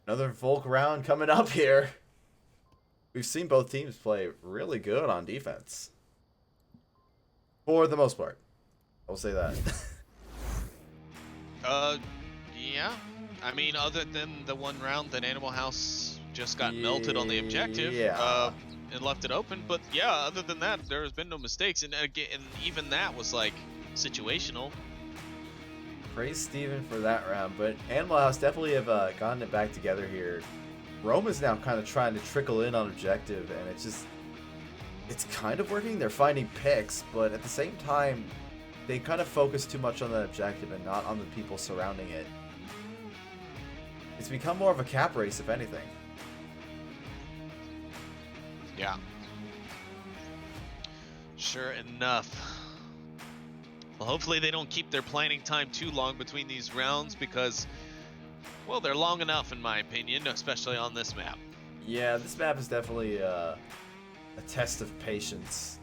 Another Volk round coming up here. We've seen both teams play really good on defense. For the most part. I'll say that. Yeah. I mean, other than the one round that Animal House just got melted on the objective, and left it open. But yeah, other than that, there has been no mistakes, and again, and even that was like situational. Praise Steven for that round, but Animal House definitely have gotten it back together here. Rome is now kind of trying to trickle in on objective, and it's kind of working. They're finding picks, but at the same time, they kind of focus too much on that objective and not on the people surrounding it. It's become more of a cap race, if anything. Yeah. Sure enough. Well, hopefully they don't keep their planning time too long between these rounds because, well, they're long enough in my opinion, especially on this map. Yeah, this map is definitely a test of patience,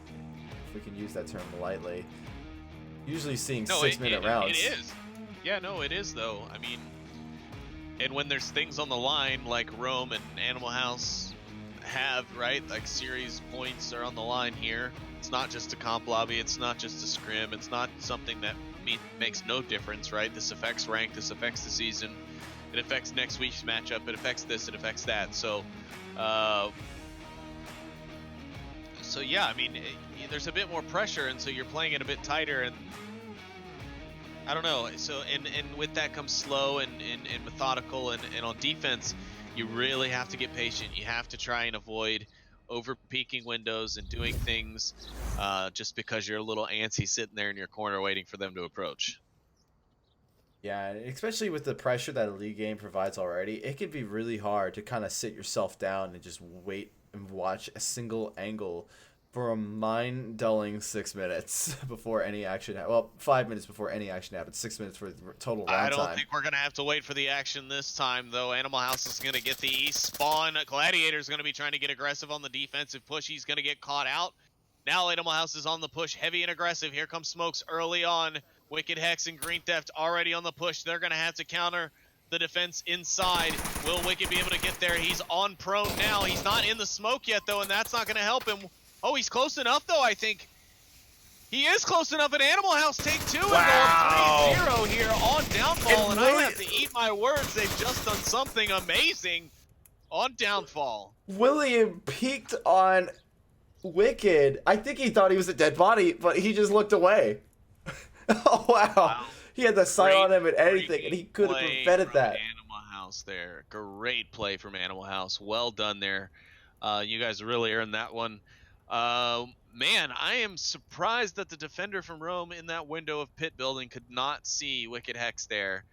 if we can use that term lightly. Usually seeing 6-minute rounds. It is. Yeah, no, it is though. I mean, and when there's things on the line like Rome and Animal House have, right? Like series points are on the line here. It's not just a comp lobby. It's not just a scrim. It's not something that makes no difference, right? This affects rank. This affects the season. It affects next week's matchup. It affects this. It affects that. So yeah, I mean, there's a bit more pressure, and so you're playing it a bit tighter, and I don't know. So and with that comes slow and methodical, and on defense, you really have to get patient. You have to try and avoid over peeking windows and doing things just because you're a little antsy sitting there in your corner waiting for them to approach. Yeah, especially with the pressure that a league game provides already, it can be really hard to kind of sit yourself down and just wait and watch a single angle for a mind-dulling 6 minutes before any action. Well, 5 minutes before any action happens. 6 minutes for total round time. I don't think we're gonna have to wait for the action this time, though. Animal House is gonna get the east spawn. Gladiator's gonna be trying to get aggressive on the defensive push. He's gonna get caught out. Now Animal House is on the push, heavy and aggressive. Here comes Smokes early on. Wicked Hex and Green Theft already on the push. They're gonna have to counter the defense inside. Will Wicked be able to get there? He's on prone now. He's not in the smoke yet, though, and that's not gonna help him. Oh, he's close enough, though, I think. He is close enough, and Animal House take two and go 3-0 here on Downfall, and I have to eat my words. They've just done something amazing on Downfall. William peeked on Wicked. I think he thought he was a dead body, but he just looked away. Oh, wow. He had the sight on him and anything, and he could have prevented that. Animal House there. Great play from Animal House. Well done there. You guys really earned that one. Man, I am surprised that the defender from Rome in that window of pit building could not see Wicked Hex there.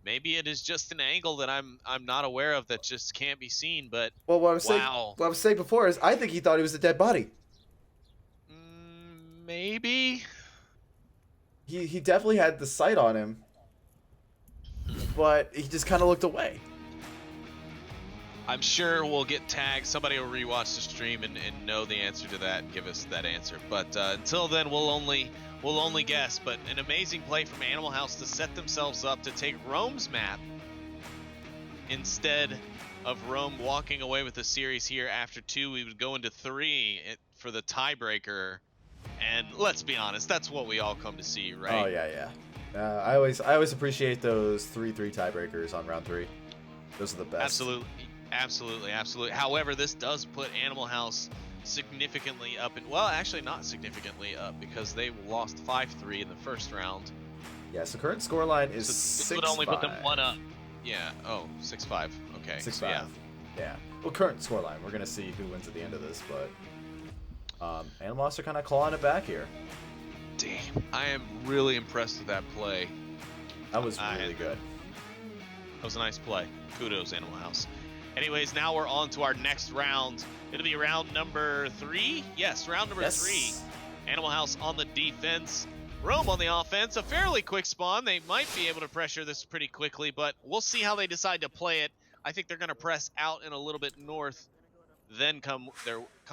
Maybe it is just an angle that I'm not aware of that just can't be seen, but well, what I was saying before is I think he thought he was a dead body. Maybe. He definitely had the sight on him, but he just kind of looked away. I'm sure we'll get tagged. Somebody will rewatch the stream and know the answer to that and give us that answer. But until then, we'll only guess. But an amazing play from Animal House to set themselves up to take Rome's map instead of Rome walking away with the series here after 2. We would go into 3 for the tiebreaker. And let's be honest, that's what we all come to see, right? Oh yeah. I always appreciate those 3-3 tiebreakers on round 3. Those are the best. Absolutely. However, this does put Animal House significantly up, and well, actually not significantly up because they lost 5-3 in the first round. Yeah, so current scoreline is 6-5. This would only put them 1 up. Yeah. Oh, 6-5. Okay. 6-5. So, yeah. Well, current scoreline. We're gonna see who wins at the end of this, but Animal House are kind of clawing it back here. Damn, I am really impressed with that play. That was really good. That was a nice play. Kudos, Animal House. Anyways, now we're on to our next round. It'll be round number 3. Yes, round number 3. Animal House on the defense. Rome on the offense. A fairly quick spawn. They might be able to pressure this pretty quickly, but we'll see how they decide to play it. I think they're going to press out and a little bit north, then come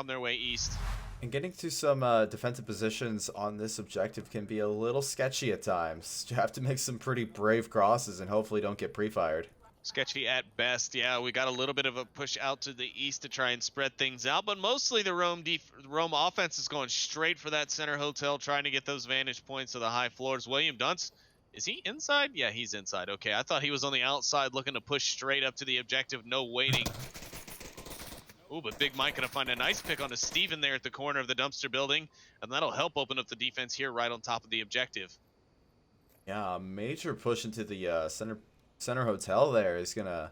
their way east. And getting to some defensive positions on this objective can be a little sketchy at times. You have to make some pretty brave crosses and hopefully don't get pre-fired. Sketchy at best. Yeah, we got a little bit of a push out to the east to try and spread things out, but mostly the Rome offense is going straight for that center hotel, trying to get those vantage points to the high floors. William Dunce, is he inside? Yeah, he's inside. Okay, I thought he was on the outside looking to push straight up to the objective, no waiting. Ooh, but Big Mike gonna find a nice pick onto Steven there at the corner of the dumpster building, and that'll help open up the defense here right on top of the objective. Yeah, a major push into the center hotel there is gonna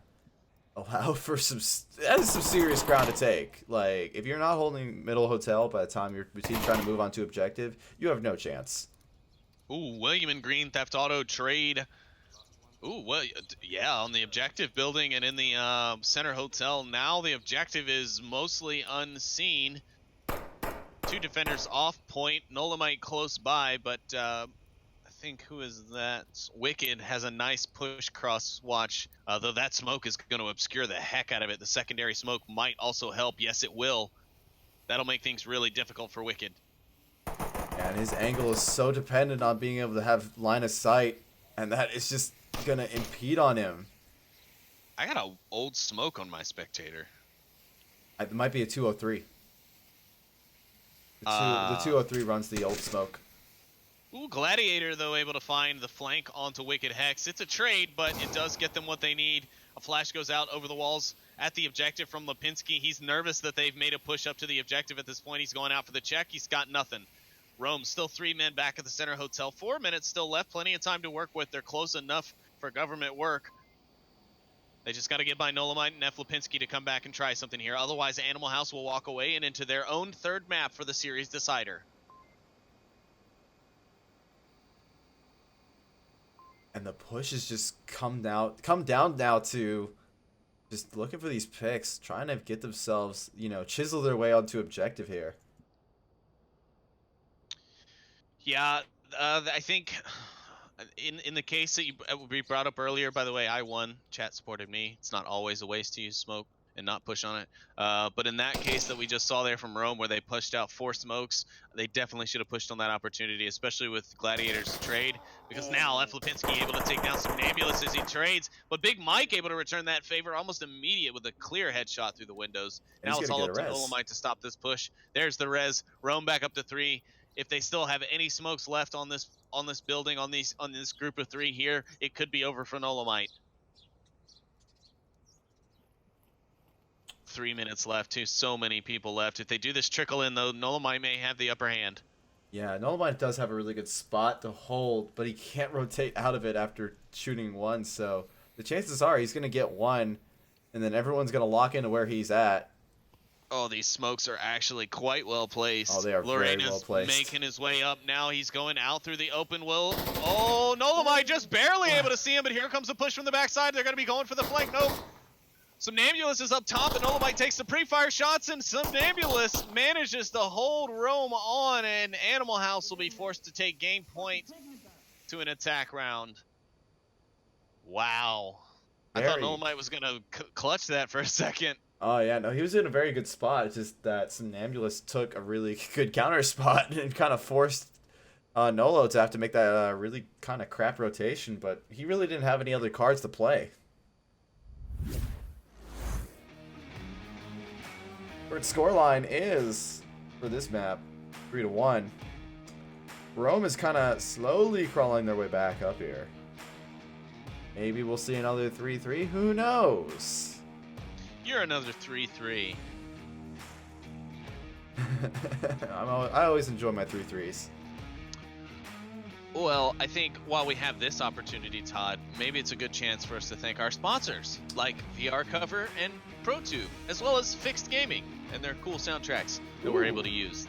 allow for that is some serious ground to take. Like, if you're not holding middle hotel by the time your team's trying to move on to objective, you have no chance. Ooh, William and Green Theft Auto trade. Ooh, well, yeah, on the objective building and in the center hotel. Now the objective is mostly unseen. Two defenders off point, Nolamite close by, but I think, who is that? Wicked has a nice push cross watch, though that smoke is going to obscure the heck out of it. The secondary smoke might also help. Yes, it will. That'll make things really difficult for Wicked. And his angle is so dependent on being able to have line of sight, and that is just gonna impede on him. I got a old smoke on my spectator. It might be a 203. The 203 runs the old smoke. Ooh, Gladiator, though, able to find the flank onto Wicked Hex. It's a trade, but it does get them what they need. A flash goes out over the walls at the objective from Lipinski. He's nervous that they've made a push up to the objective at this point. He's going out for the check. He's got nothing. Rome still 3 men back at the center hotel. 4 minutes still left. Plenty of time to work with. They're close enough for government work. They just got to get by Nolamite and F. Lipinski to come back and try something here. Otherwise, Animal House will walk away and into their own third map for the series decider. And the push is just come down now to just looking for these picks, trying to get themselves, chisel their way onto objective here. Yeah, I think in the case that we brought up earlier, by the way, I won. Chat supported me. It's not always a waste to use smoke and not push on it. But in that case that we just saw there from Rome, where they pushed out 4 smokes, they definitely should have pushed on that opportunity, especially with Gladiator's trade, because now F. Lipinski able to take down some Nebulous as he trades, but Big Mike able to return that favor almost immediate with a clear headshot through the windows. And now it's all up to Nolamite to stop this push. There's the res. Rome back up to 3. If they still have any smokes left on this building, on this group of 3 here, it could be over for Nolamite. 3 minutes left too. So many people left. If they do this trickle in, though, Nolamite may have the upper hand. Yeah, Nolamite does have a really good spot to hold, but he can't rotate out of it after shooting 1. So the chances are he's going to get 1, and then everyone's going to lock into where he's at. Oh, these smokes are actually quite well placed. Oh, they are very well placed. Making his way up now. He's going out through the open will. Oh, Nolamite just barely able to see him, but here comes a push from the backside. They're going to be going for the flank. Nope. Somnambulous is up top, and Nolamite takes the pre-fire shots, and Somnambulous manages to hold Rome on, and Animal House will be forced to take game point to an attack round. Wow. I thought Nolamite was going to clutch that for a second. Oh, yeah, no, he was in a very good spot. It's just that Somnambulous took a really good counter spot and kind of forced Nolo to have to make that really kind of crap rotation, but he really didn't have any other cards to play. Current scoreline is, for this map, 3-1. Rome is kind of slowly crawling their way back up here. Maybe we'll see another 3-3. Who knows? You're another 3-3. I always enjoy my 3-3s. Well, I think while we have this opportunity, Todd, maybe it's a good chance for us to thank our sponsors, like VR Cover and ProTube, as well as Fixed Gaming and their cool soundtracks that we're able to use.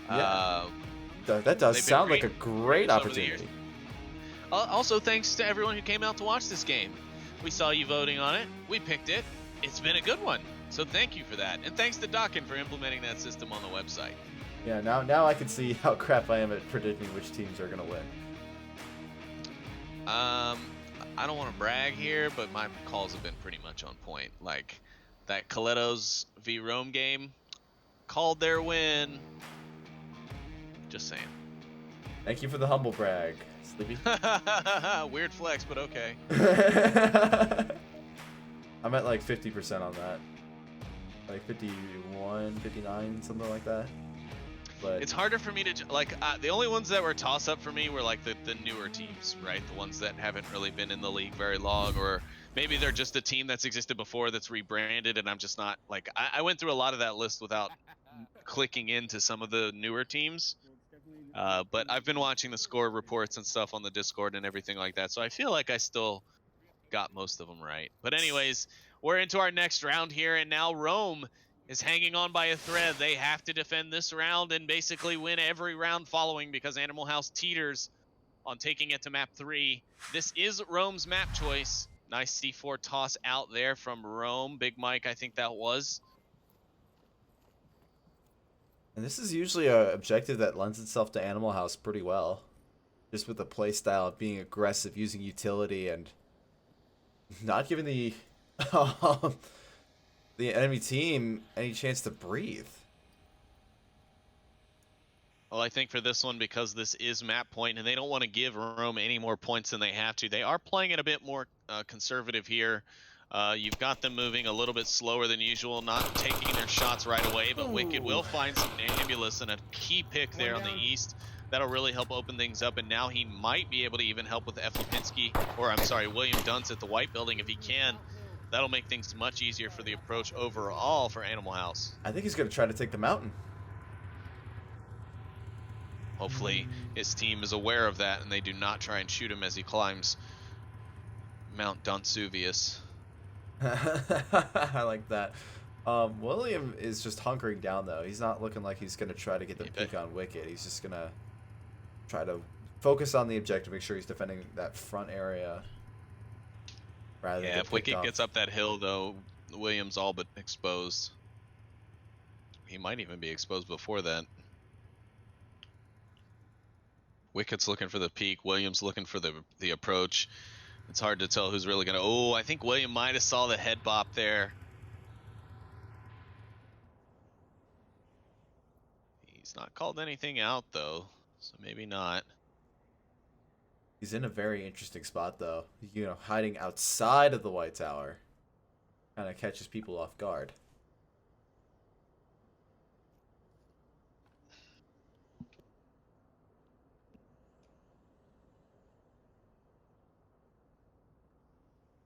Yeah. That does sound like a great opportunity. Also, thanks to everyone who came out to watch this game. We saw you voting on it. We picked it. It's been a good one. So thank you for that. And thanks to Dokken for implementing that system on the website. Yeah, now I can see how crap I am at predicting which teams are going to win. I don't want to brag here, but my calls have been pretty much on point. Like, that Coletto's v Rome game, called their win. Just saying. Thank you for the humble brag, Sleepy. Weird flex, but okay. I'm at like 50% on that. Like 51, 59, something like that. But it's harder for me to, like, the only ones that were toss-up for me were, like, the newer teams, right? The ones that haven't really been in the league very long, or maybe they're just a team that's existed before that's rebranded, and I'm just not, like, I went through a lot of that list without clicking into some of the newer teams. But I've been watching the score reports and stuff on the Discord and everything like that, so I feel like I still got most of them right. But anyways, we're into our next round here, and now Rome is hanging on by a thread. They have to defend this round and basically win every round following because Animal House teeters on taking it to map 3. This is Rome's map choice. Nice C4 toss out there from Rome. Big Mike, I think that was. And this is usually a objective that lends itself to Animal House pretty well. Just with the playstyle of being aggressive, using utility, and not giving the the enemy team any chance to breathe. Well, I think for this one, because this is map point and they don't want to give Rome any more points than they have to, they are playing it a bit more conservative here. You've got them moving a little bit slower than usual, not taking their shots right away, but Wicked will find some Ambulance and a key pick there on the east. That'll really help open things up, and now he might be able to even help with F. Lipinski, or I'm sorry, William Dunce at the white building if he can. That'll make things much easier for the approach overall for Animal House. I think he's going to try to take the mountain. Hopefully his team is aware of that and they do not try and shoot him as he climbs Mount Donsuvius. I like that. William is just hunkering down, though. He's not looking like he's going to try to get the pick on Wicked. He's just going to try to focus on the objective, make sure he's defending that front area. Rather than if Wicked gets up that hill, though, William's all but exposed. He might even be exposed before that. Wicked's looking for the peak. William's looking for the approach. It's hard to tell who's really going to... Oh, I think William might have saw the head bop there. He's not called anything out, though, so maybe not. He's in a very interesting spot, though. You know, hiding outside of the White Tower. Kind of catches people off guard.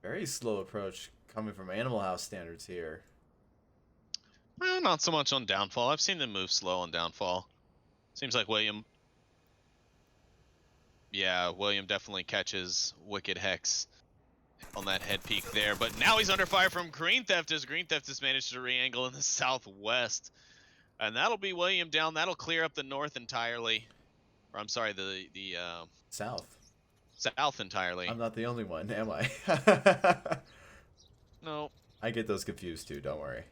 Very slow approach coming from Animal House standards here. Well, not so much on Downfall. I've seen them move slow on Downfall. Seems like William... Yeah, William definitely catches Wicked Hex on that head peak there. But now he's under fire from Green Theft as Green Theft has managed to re-angle in the southwest. And that'll be William down. That'll clear up the north entirely. Or I'm sorry, the South. South entirely. I'm not the only one, am I? No. I get those confused too, don't worry.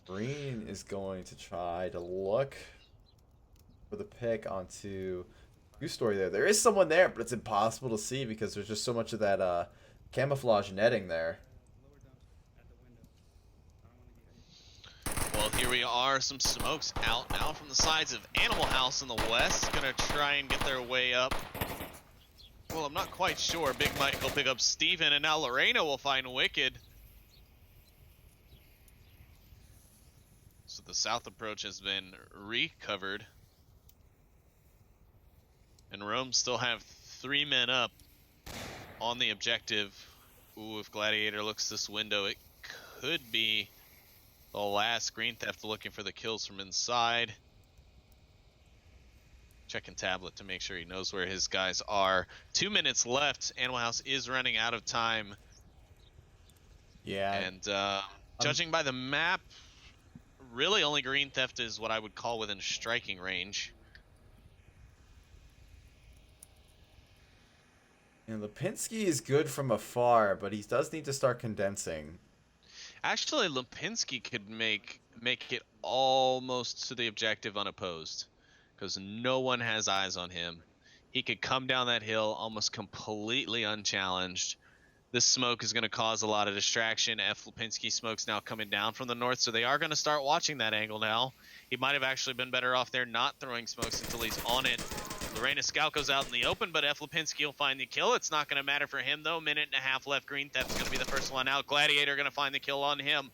Green is going to try to look for the pick onto two-story there. There is someone there, but it's impossible to see because there's just so much of that camouflage netting there. Well, here we are. Some smokes out now from the sides of Animal House in the west. Gonna try and get their way up. Well, I'm not quite sure. Big Mike will pick up Steven, and now Lorena will find Wicked. So the south approach has been recovered. And Rome still have 3 men up on the objective. Ooh, if Gladiator looks this window, it could be the last. Green Theft looking for the kills from inside. Checking tablet to make sure he knows where his guys are. 2 minutes left. Animal House is running out of time. Yeah. And judging by the map, really only Green Theft is what I would call within striking range. And Lipinski is good from afar, but he does need to start condensing. Actually, Lipinski could make it almost to the objective unopposed, because no one has eyes on him. He could come down that hill almost completely unchallenged. This smoke is going to cause a lot of distraction. F. Lipinski smoke's now coming down from the north, so they are going to start watching that angle now. He might have actually been better off there not throwing smokes until he's on it. Lorena Scout goes out in the open, but F. Lipinski will find the kill. It's not going to matter for him, though. 1.5 minutes left. Green Theft's going to be the first one out. Gladiator going to find the kill on him.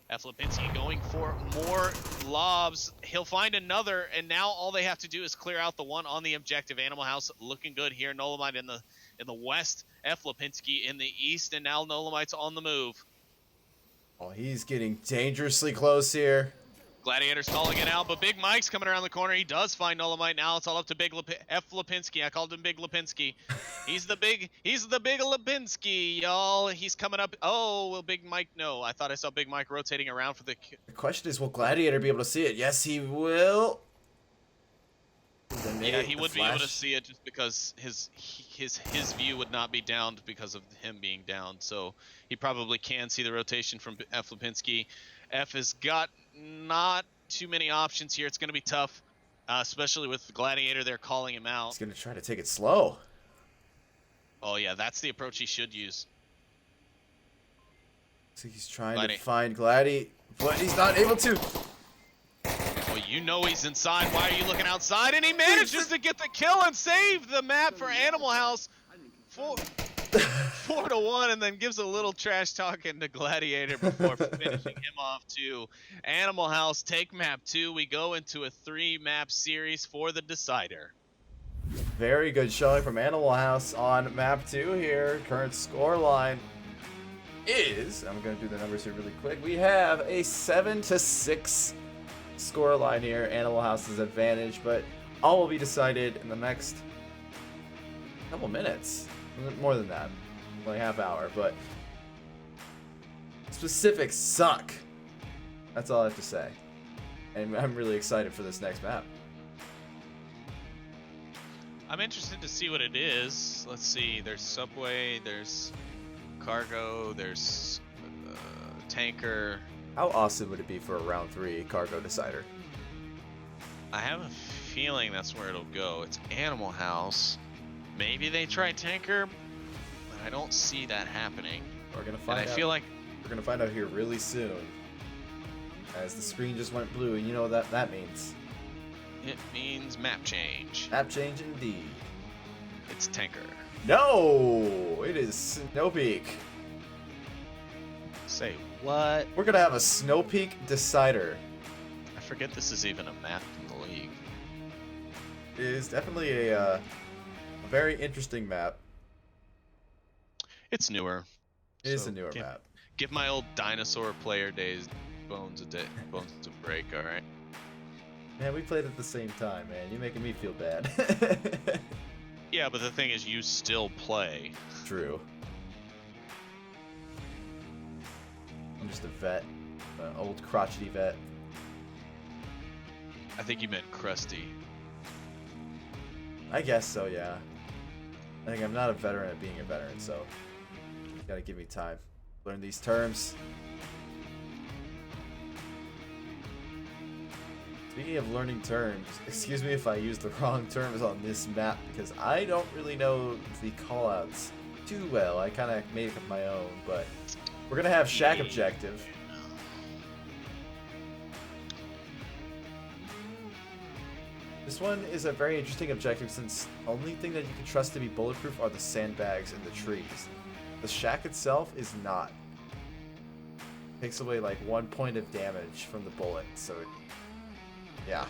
F. Lipinski going for more lobs. He'll find another, and now all they have to do is clear out the one on the objective. Animal House looking good here. Nolamite in the west. F. Lipinski in the east, and now Nolamite's on the move. Oh, he's getting dangerously close here. Gladiator's calling it out, but Big Mike's coming around the corner. He does find Dolomite now. It's all up to Big F. Lipinski. I called him Big Lipinski. He's the big Lipinski, y'all. He's coming up. Oh, will Big Mike? No, I thought I saw Big Mike rotating around for the. The question is, will Gladiator be able to see it? Yes, he will. Yeah, he would be able to see it just because his view would not be downed because of him being down. So he probably can see the rotation from F. Lipinski. F has got not too many options here. It's going to be tough, especially with the Gladiator there calling him out. He's going to try to take it slow. Oh, yeah, that's the approach he should use. So he's trying to find Gladi, but he's not able to. Well, you know he's inside. Why are you looking outside? And he manages to get the kill and save the map for Animal House. 4-1, and then gives a little trash talking to Gladiator before finishing him off too. Animal House take map 2. We go into a 3-map series for the decider. Very good showing from Animal House on map 2 here. Current score line is, I'm going to do the numbers here really quick. We have a 7-6 score line here. Animal House's advantage, but all will be decided in the next couple minutes. More than that, like half hour, but specifics suck. That's all I have to say. And I'm really excited for this next map. I'm interested to see what it is. Let's see, there's Subway, there's Cargo, there's Tanker. How awesome would it be for a round 3 Cargo decider? I have a feeling that's where it'll go. It's Animal House. Maybe they try Tanker, but I don't see that happening. We're gonna find out. I feel like we're gonna find out here really soon, as the screen just went blue, and you know what that means. It means map change. Map change indeed. It's Tanker. No, it is Snow Peak. Say what? We're gonna have a Snow Peak decider. I forget this is even a map in the league. It is definitely a very interesting map. It's newer. It is a newer map. Give my old dinosaur player days bones a break, all right? Man, we played at the same time, man. You're making me feel bad. Yeah, but the thing is, you still play. True. I'm just a vet, an old crotchety vet. I think you meant crusty. I guess so, yeah. I think I'm not a veteran at being a veteran, so you gotta give me time. Learn these terms. Speaking of learning terms, excuse me if I use the wrong terms on this map, because I don't really know the callouts too well. I kind of made up my own, but we're gonna have Shack Objective. This one is a very interesting objective, since the only thing that you can trust to be bulletproof are the sandbags and the trees. The shack itself is not. It takes away like 1 point of damage from the bullet, so yeah,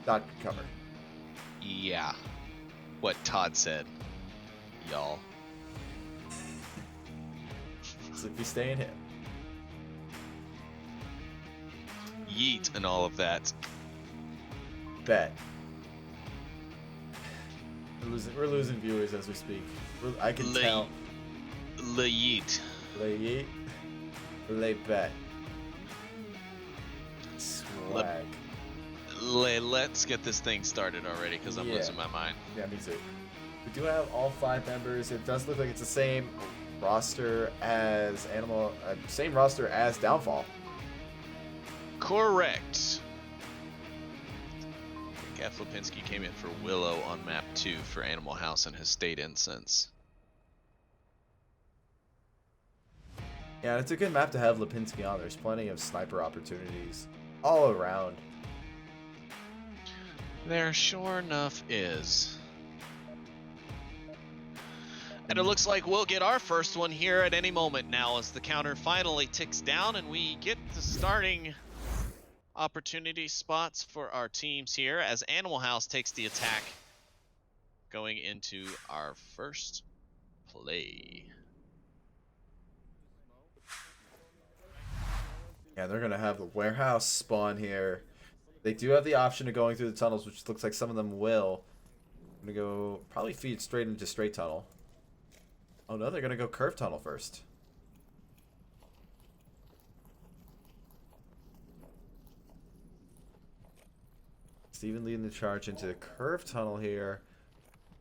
not good cover. Yeah, what Todd said, y'all. So if you stay in him. Yeet and all of that. Bet. We're losing viewers as we speak. I can tell. Le yeet. Le yeet. Le bet. Swag. Let's get this thing started already, because I'm losing my mind. Yeah, me too. We do have all 5 members. It does look like it's the same roster as same roster as Downfall. Correct. F. Lipinski came in for Willow on map 2 for Animal House and has stayed in since. Yeah, it's a good map to have Lipinski on. There's plenty of sniper opportunities all around. There sure enough is. And it looks like we'll get our first one here at any moment now, as the counter finally ticks down and we get the starting opportunity spots for our teams here as Animal House takes the attack going into our first play. Yeah, they're going to have the warehouse spawn here. They do have the option of going through the tunnels, which looks like some of them will. I'm going to go probably feed straight into straight tunnel. Oh no, they're going to go curve tunnel first. Steven leading the charge into the curve tunnel here.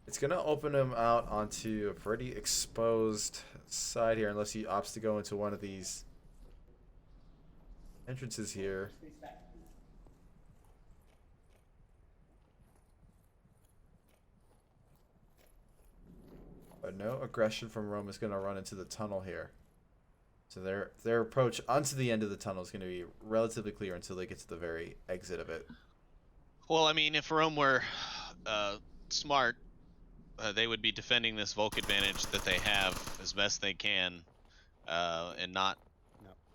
It's going to open him out onto a pretty exposed side here, unless he opts to go into one of these entrances here. But no aggression from Rome is going to run into the tunnel here. So their approach onto the end of the tunnel is going to be relatively clear until they get to the very exit of it. Well, I mean, if Rome were smart, they would be defending this Volk advantage that they have as best they can, and not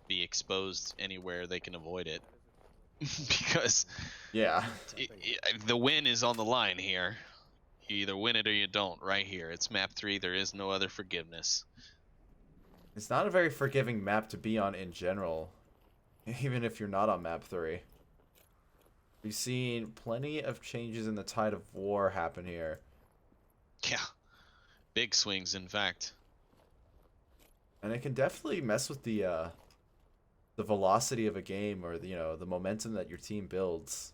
be exposed anywhere they can avoid it. Because yeah, the win is on the line here. You either win it or you don't. Right here, it's map 3. There is no other forgiveness. It's not a very forgiving map to be on in general, even if you're not on map 3. We've seen plenty of changes in the tide of war happen here. Yeah, big swings, in fact. And it can definitely mess with the velocity of a game, or the momentum that your team builds.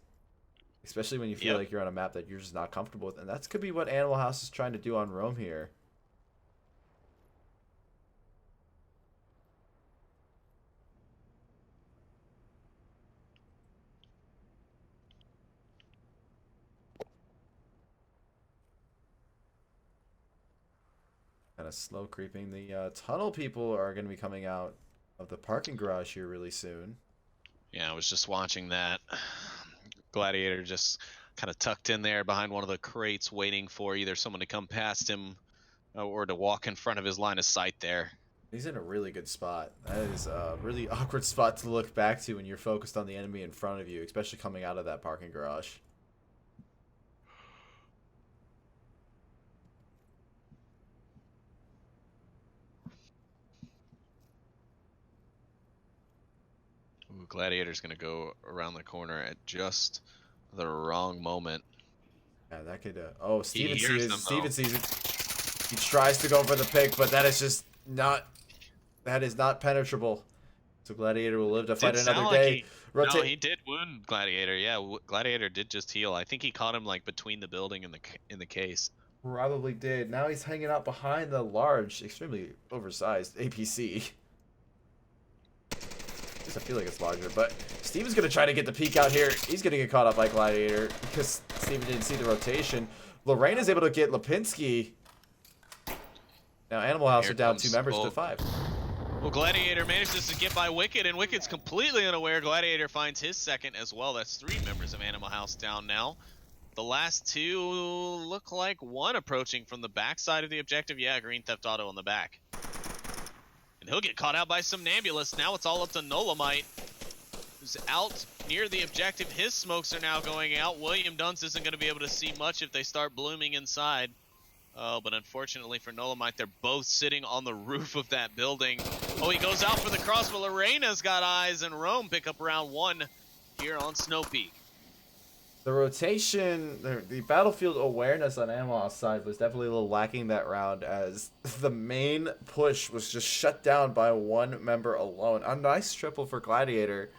Especially when you feel like you're on a map that you're just not comfortable with. And that could be what Animal House is trying to do on Rome here. Kind of slow creeping. The tunnel people are going to be coming out of the parking garage here really soon. Yeah, I was just watching that. Gladiator just kind of tucked in there behind one of the crates, waiting for either someone to come past him or to walk in front of his line of sight there. He's in a really good spot. That is a really awkward spot to look back to when you're focused on the enemy in front of you, especially coming out of that parking garage. Ooh, Gladiator's going to go around the corner at just the wrong moment. Yeah, that could... oh, Steven He sees hears it. them, Steven though. sees it. He tries to go for the pick, but that is just not... That is not penetrable. So Gladiator will live to fight another day. No, he did wound Gladiator. Yeah, Gladiator did just heal. I think he caught him like between the building and the case. Probably did. Now he's hanging out behind the large, extremely oversized APC. At least I feel like it's larger, but Steven's going to try to get the peek out here. He's going to get caught up by Gladiator because Steven didn't see the rotation. Lorraine is able to get Lipinski. Now Animal House Here are down comes 2 members to Volk. 5. Well, Gladiator manages to get by Wicked, and Wicked's completely unaware. Gladiator finds his second as well. That's 3 members of Animal House down now. The last 2 look like one approaching from the backside of the objective. Yeah, Green Theft Auto on the back. And he'll get caught out by some Somnambulist. Now it's all up to Nolamite, who's out near the objective. His smokes are now going out. William Dunce isn't going to be able to see much if they start blooming inside. Oh, but unfortunately for Nolamite, they're both sitting on the roof of that building. Oh, he goes out for the cross, but Lorena's got eyes, and Rome pick up round 1 here on Snow Peak. The rotation, the battlefield awareness on Animal House side was definitely a little lacking that round, as the main push was just shut down by 1 member alone. A nice triple for Gladiator.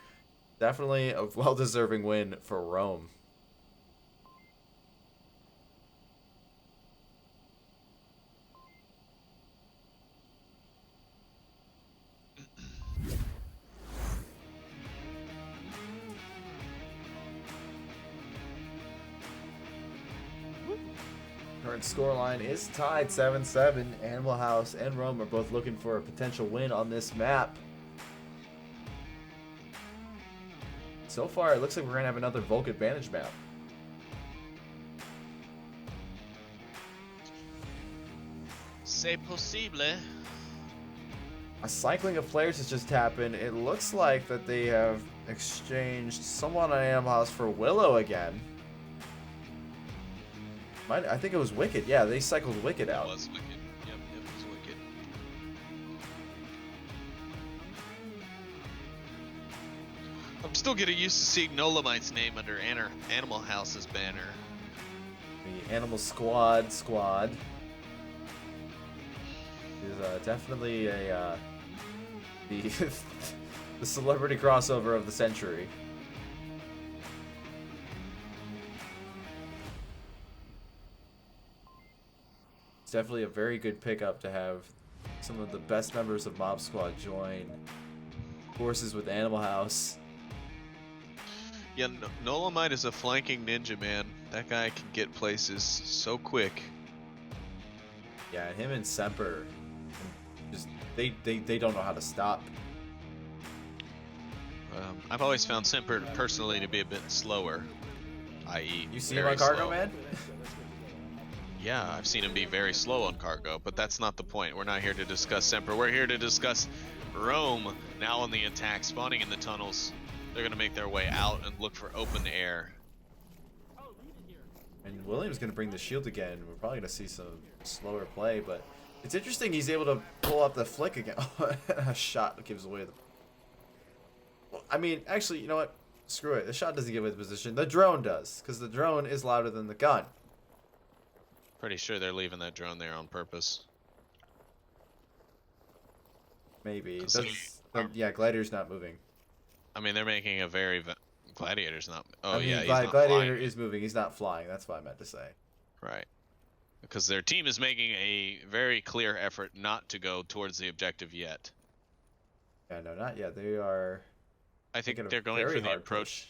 Definitely a well-deserving win for Rome. Current scoreline is tied 7-7. Animal House and Rome are both looking for a potential win on this map. So far, it looks like we're going to have another Volk advantage map. C'est possible. A cycling of players has just happened. It looks like that they have exchanged someone on Animal House for Willow again. I think it was Wicked. Yeah, they cycled Wicked out. It was Wicked. Yep, it was Wicked. Still getting used to seeing Nolamite's name under Animal House's banner. The Animal Squad is definitely a the the celebrity crossover of the century. It's definitely a very good pickup to have some of the best members of Mob Squad join forces with Animal House. Yeah, Nolamite is a flanking ninja, man. That guy can get places so quick. Yeah, him and Semper, just they don't know how to stop. I've always found Semper personally to be a bit slower, i.e. You see him on Cargo, slow. man? Yeah, I've seen him be very slow on Cargo, but that's not the point. We're not here to discuss Semper. We're here to discuss Rome, now on the attack, spawning in the tunnels. They're going to make their way out and look for open air. And William's going to bring the shield again. We're probably going to see some slower play, but it's interesting he's able to pull up the flick again. A shot gives away the... Well, I mean, actually, you know what? Screw it. The shot doesn't give away the position. The drone does, because the drone is louder than the gun. Pretty sure they're leaving that drone there on purpose. Maybe. Yeah, Gladiator's not moving. I mean, they're making a very... Gladiator's not... Oh, I mean, yeah, he's not Gladiator flying. is moving. He's not flying. That's what I meant to say. Right. Because their team is making a very clear effort not to go towards the objective yet. Yeah, no, not yet. They are... I think taking a they're going very for the hard approach. push.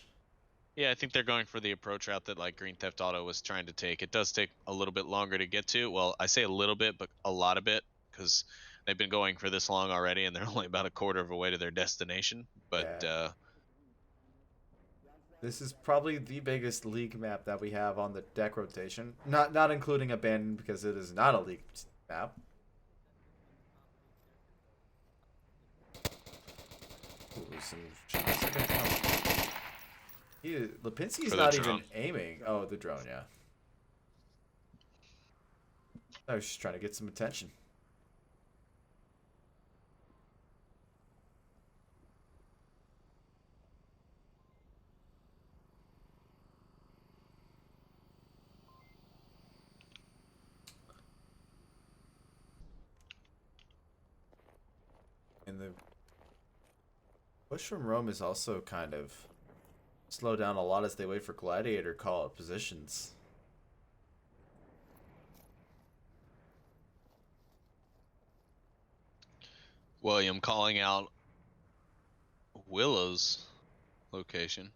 Yeah, I think they're going for the approach route that like Green Theft Auto was trying to take. It does take a little bit longer to get to. Well, I say a little bit, but a lot of it, because they've been going for this long already, and they're only about a quarter of a way to their destination. But Yeah. This is probably the biggest league map that we have on the deck rotation. Not including Abandoned, because it is not a league map. Ooh, some shots are gonna come. Lipinski's For the not drone. even aiming. Oh, the drone, yeah. I was just trying to get some attention. And the push from Rome is also kind of slow down a lot as they wait for Gladiator call out positions. William calling out Willow's location.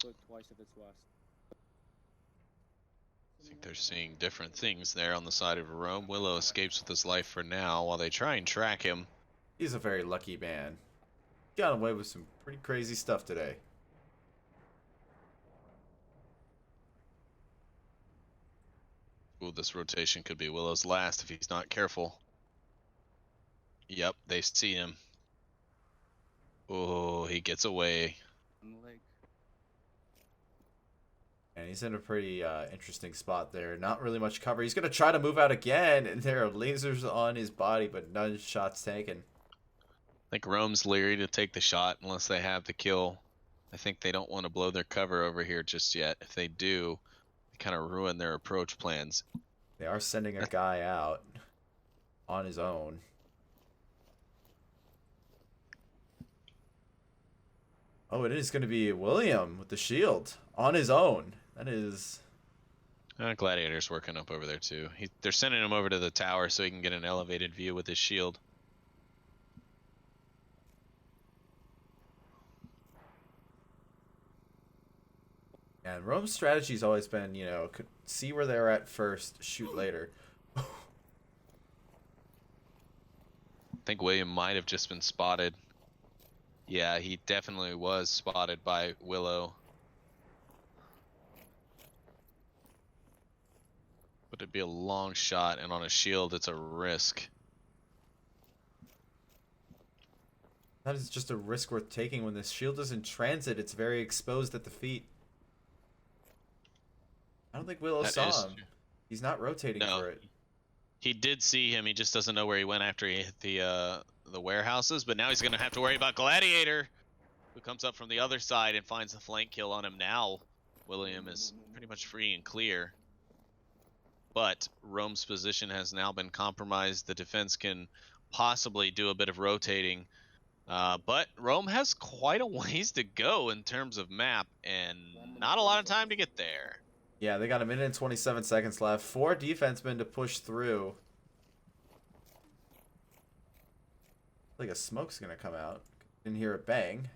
Look twice if it's west. I think they're seeing different things there on the side of Rome. Willow escapes with his life for now while they try and track him. He's a very lucky man. Got away with some pretty crazy stuff today. Ooh, this rotation could be Willow's last if he's not careful. Yep, they see him. Oh, he gets away. On the lake. And he's in a pretty interesting spot there. Not really much cover. He's going to try to move out again, and there are lasers on his body, but none shots taken. I think Rome's leery to take the shot unless they have the kill. I think they don't want to blow their cover over here just yet. If they do, they kind of ruin their approach plans. They are sending a guy out on his own. Oh, it is going to be William with the shield on his own. That is... Gladiator's working up over there too. They're sending him over to the tower so he can get an elevated view with his shield. And Rome's strategy's always been, you know, see where they're at first, shoot later. I think William might have just been spotted. Yeah, he definitely was spotted by Willow. But it'd be a long shot, and on a shield, it's a risk. That is just a risk worth taking. When this shield is in transit, it's very exposed at the feet. I don't think Willow That saw is him. true. He's not rotating No. for it. He did see him. He just doesn't know where he went after he hit the warehouses. But now he's gonna have to worry about Gladiator, who comes up from the other side and finds the flank kill on him. Now William is pretty much free and clear. But Rome's position has now been compromised. The defense can possibly do a bit of rotating. But Rome has quite a ways to go in terms of map, and not a lot of time to get there. Yeah, they got a minute and 27 seconds left. 4 defensemen to push through. Like a smoke's gonna come out. Didn't hear a bang.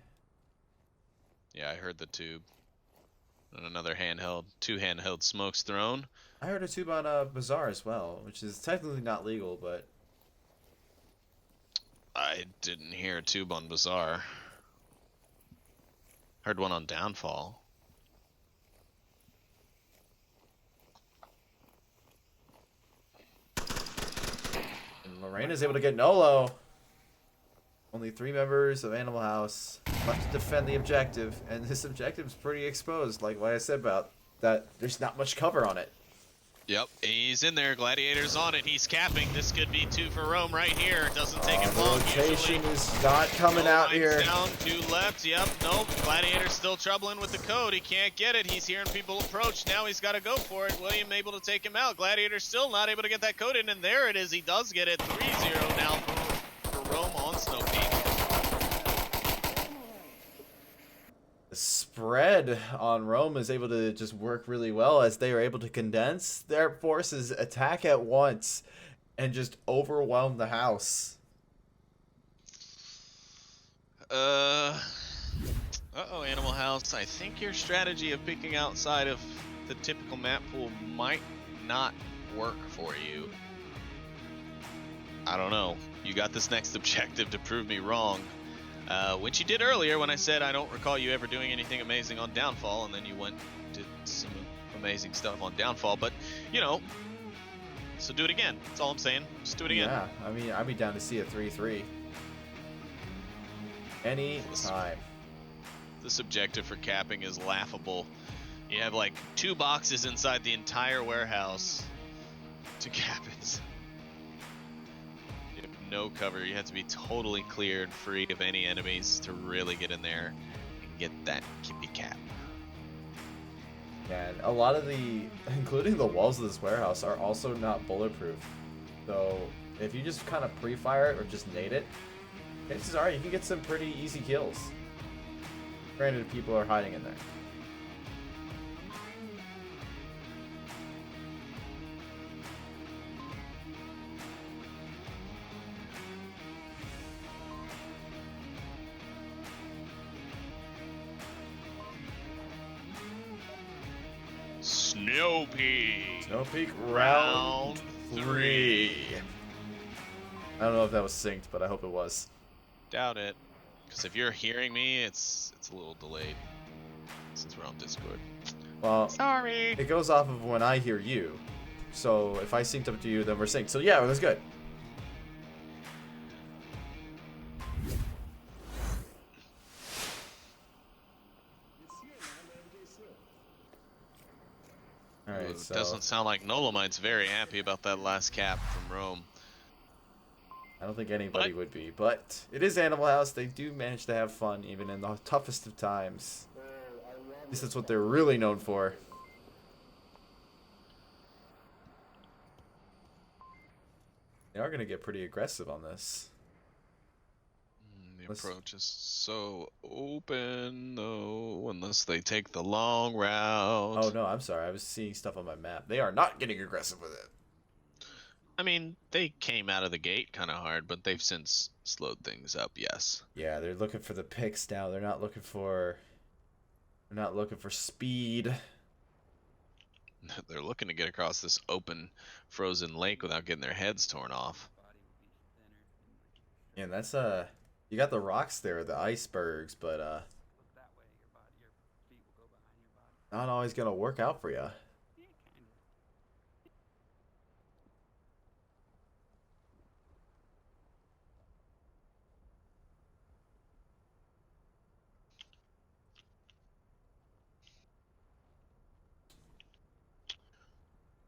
Yeah, I heard the tube. And another handheld, 2 handheld smokes thrown. I heard a tube on Bazaar as well, which is technically not legal, but I didn't hear a tube on Bazaar. Heard one on Downfall. and Lorena's able to get Nolo. Only 3 members of Animal House left to defend the objective, and this objective is pretty exposed, like what I said about that. There's not much cover on it. Yep, he's in there. Gladiator's on it. He's capping. This could be 2 for Rome right here. Doesn't take him long Rotation usually. is not coming out here. Down, 2 left. Yep, nope. Gladiator's still troubling with the code. He can't get it. He's hearing people approach. Now he's got to go for it. William able to take him out. Gladiator's still not able to get that code in, and there it is. He does get it. 3-0 now for Rome on Snow Peak. The spread on Rome is able to just work really well as they are able to condense their forces, attack at once, and just overwhelm the house. Uh-oh, Animal House. I think your strategy of picking outside of the typical map pool might not work for you. I don't know. You got this next objective to prove me wrong. Which you did earlier when I said I don't recall you ever doing anything amazing on Downfall, and then you went and did some amazing stuff on Downfall. But, you know, so do it again. That's all I'm saying. Just do it again. Yeah, I mean, I'd be down to see a 3-3. Any time. This objective for capping is laughable. You have like 2 boxes inside the entire warehouse to cap it. You have no cover. You have to be totally cleared, free of any enemies to really get in there and get that kippy cap. And a lot of including the walls of this warehouse, are also not bulletproof. So if you just kind of pre-fire it or just nade it, chances are you can get some pretty easy kills. Granted, people are hiding in there. Snow Peak. Snow Peak round 3. I don't know if that was synced, but I hope it was. Doubt it. Because if you're hearing me, it's a little delayed. Since we're on Discord. Well, Sorry. it goes off of when I hear you. So if I synced up to you, then we're synced. So yeah, it was good. Alright, It so doesn't sound like Nolomite's very happy about that last cap from Rome. I don't think anybody But- would be, but it is Animal House. They do manage to have fun even in the toughest of times. At least that's what they're really known for. They are going to get pretty aggressive on this. The Let's- approach is so open, though, unless they take the long route. Oh no, I'm sorry. I was seeing stuff on my map. They are not getting aggressive with it. I mean, they came out of the gate kind of hard, but they've since slowed things up, yes. Yeah, they're looking for the picks now. They're not looking for speed. They're looking to get across this open, frozen lake without getting their heads torn off. And that's you got the rocks there, the icebergs, but not always gonna work out for you.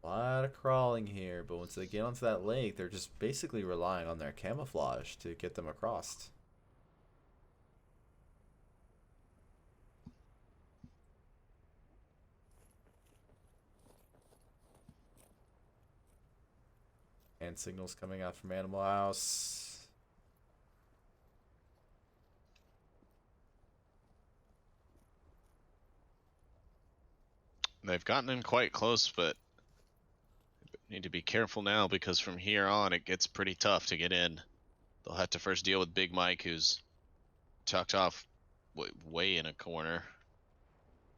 A lot of crawling here, but once they get onto that lake, they're just basically relying on their camouflage to get them across. And signals coming out from Animal House. They've gotten in quite close, but need to be careful now because from here on it gets pretty tough to get in. They'll have to first deal with Big Mike, who's tucked off way in a corner.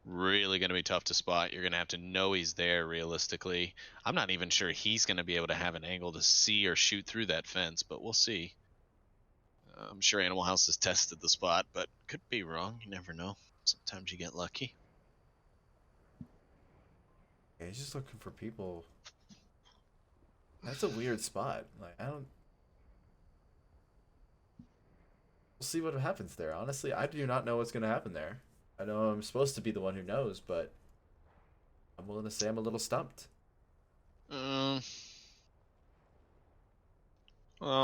Really going to be tough to spot. You're going to have to know he's there realistically. I'm not even sure he's going to be able to have an angle to see or shoot through that fence, but we'll see. I'm sure Animal House has tested the spot, but could be wrong. You never know. Sometimes you get lucky. Yeah, he's just looking for people. That's a weird spot. Like, I don't... We'll see what happens there. Honestly, I do not know what's going to happen there. I know I'm supposed to be the one who knows, but I'm willing to say I'm a little stumped. Well,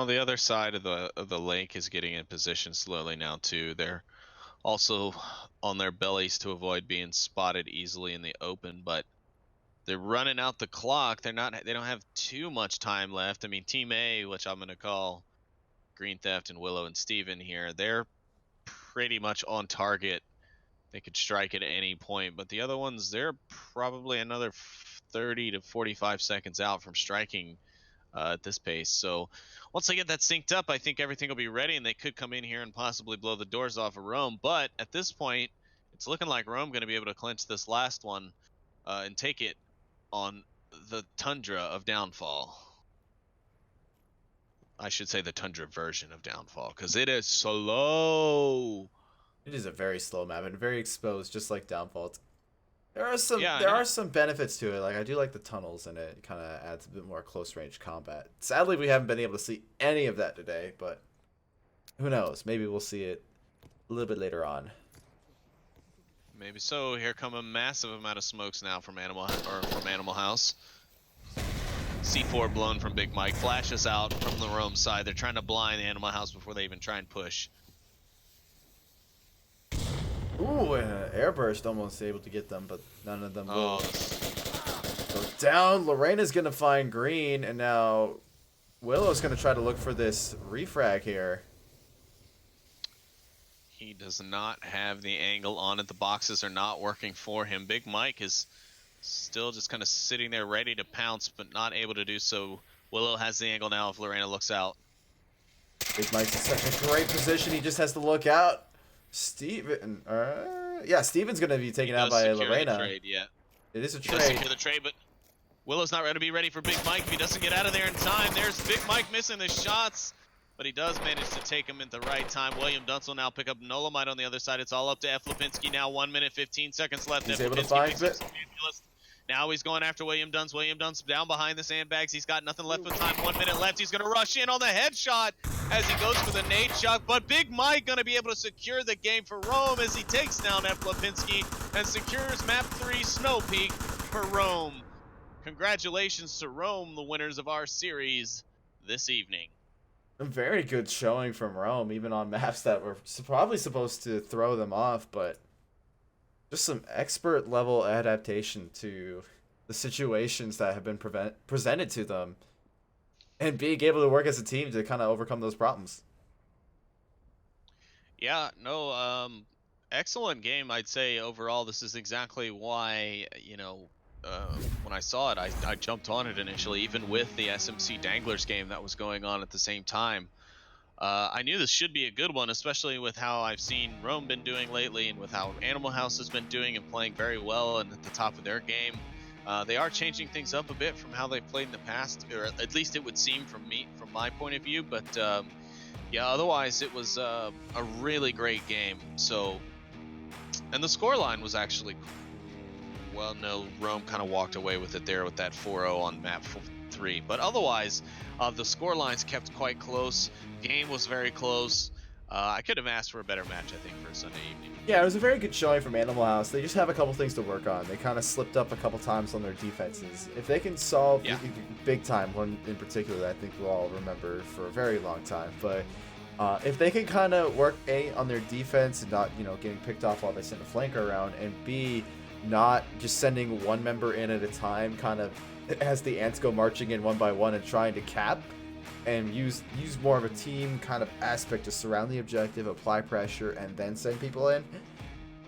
the other side of the lake is getting in position slowly now too. They're also on their bellies to avoid being spotted easily in the open, but they're running out the clock. They don't have too much time left. I mean, Team A, which I'm going to call Green Theft and Willow and Steven here, they're pretty much on target. They could strike at any point, but the other ones, they're probably another 30 to 45 seconds out from striking at this pace. So once they get that synced up, I think everything will be ready, and they could come in here and possibly blow the doors off of Rome. But at this point, it's looking like Rome going to be able to clinch this last one and take it on the Tundra of Downfall. I should say the Tundra version of Downfall, because it is slow. It is a very slow map and very exposed, just like Downfall. There are some benefits to it. Like, I do like the tunnels, and it kind of adds a bit more close range combat. Sadly, we haven't been able to see any of that today, but who knows? Maybe we'll see it a little bit later on. Maybe so. Here come a massive amount of smokes now from Animal House. C4 blown from Big Mike. Flashes out from the Rome side. They're trying to blind the Animal House before they even try and push. Ooh, and an airburst almost able to get them, but none of them will go down. Lorena's going to find green, and now Willow's going to try to look for this refrag here. He does not have the angle on it. The boxes are not working for him. Big Mike is still just kind of sitting there ready to pounce, but not able to do so. Willow has the angle now if Lorena looks out. Big Mike's in such a great position. He just has to look out. Steven, yeah, Steven's going to be taken out by Lorena. Trade, yeah. It is a He trade. does secure the trade, but Willow's not ready to be ready for Big Mike. If he doesn't get out of there in time, there's Big Mike missing the shots, but he does manage to take him at the right time. William Duntz will now pick up Nolomite on the other side. It's all up to F. Lipinski now. 1 minute, 15 seconds left. He's F. able to Lipinski find picks it. up some ambulance. Now he's going after William Duntz. William Duntz down behind the sandbags. He's got nothing left with time. 1 minute left. He's going to rush in on the headshot as he goes for the nade shot. But Big Mike going to be able to secure the game for Rome as he takes down F. Lipinski and secures map 3 Snow Peak for Rome. Congratulations to Rome, the winners of our series this evening. A very good showing from Rome, even on maps that were probably supposed to throw them off, but just some expert level adaptation to the situations that have been presented to them and being able to work as a team to kind of overcome those problems. Yeah, no, excellent game, I'd say overall. This is exactly why, when I saw it, I jumped on it initially, even with the SMC Danglers game that was going on at the same time. I knew this should be a good one, especially with how I've seen Rome been doing lately and with how Animal House has been doing and playing very well and at the top of their game. They are changing things up a bit from how they've played in the past, or at least it would seem from my point of view. But yeah, otherwise it was a really great game. So, and the scoreline was actually, well, no, Rome kind of walked away with it there with that 4-0 on map 3. But otherwise, the scorelines kept quite close. Game was very close. I could have asked for a better match, I think, for a Sunday evening. Yeah, it was a very good showing from Animal House. They just have a couple things to work on. They kind of slipped up a couple times on their defenses. If they can solve big time, one in particular that I think we'll all remember for a very long time, but if they can kind of work A, on their defense and not, getting picked off while they send a flanker around, and B, not just sending one member in at a time, kind of as the ants go marching in one by one and trying to cap, and use more of a team kind of aspect to surround the objective, apply pressure, and then send people in,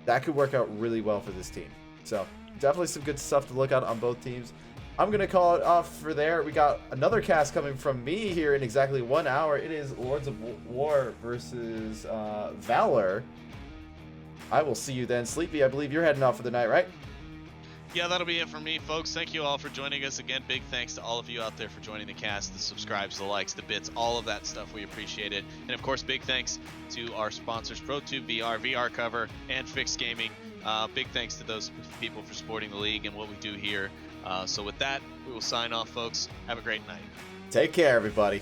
that could work out really well for this team. So definitely some good stuff to look at on both teams. I'm going to call it off for there. We got another cast coming from me here in exactly 1 hour. It is Lords of War versus Valor. I will see you then. Sleepy, I believe you're heading off for the night, right? Yeah, that'll be it for me, folks. Thank you all for joining us. Again, big thanks to all of you out there for joining the cast, the subscribes, the likes, the bits, all of that stuff. We appreciate it. And, of course, big thanks to our sponsors, ProTube VR, VR Cover, and Fixed Gaming. Big thanks to those people for supporting the league and what we do here. So with that, we will sign off, folks. Have a great night. Take care, everybody.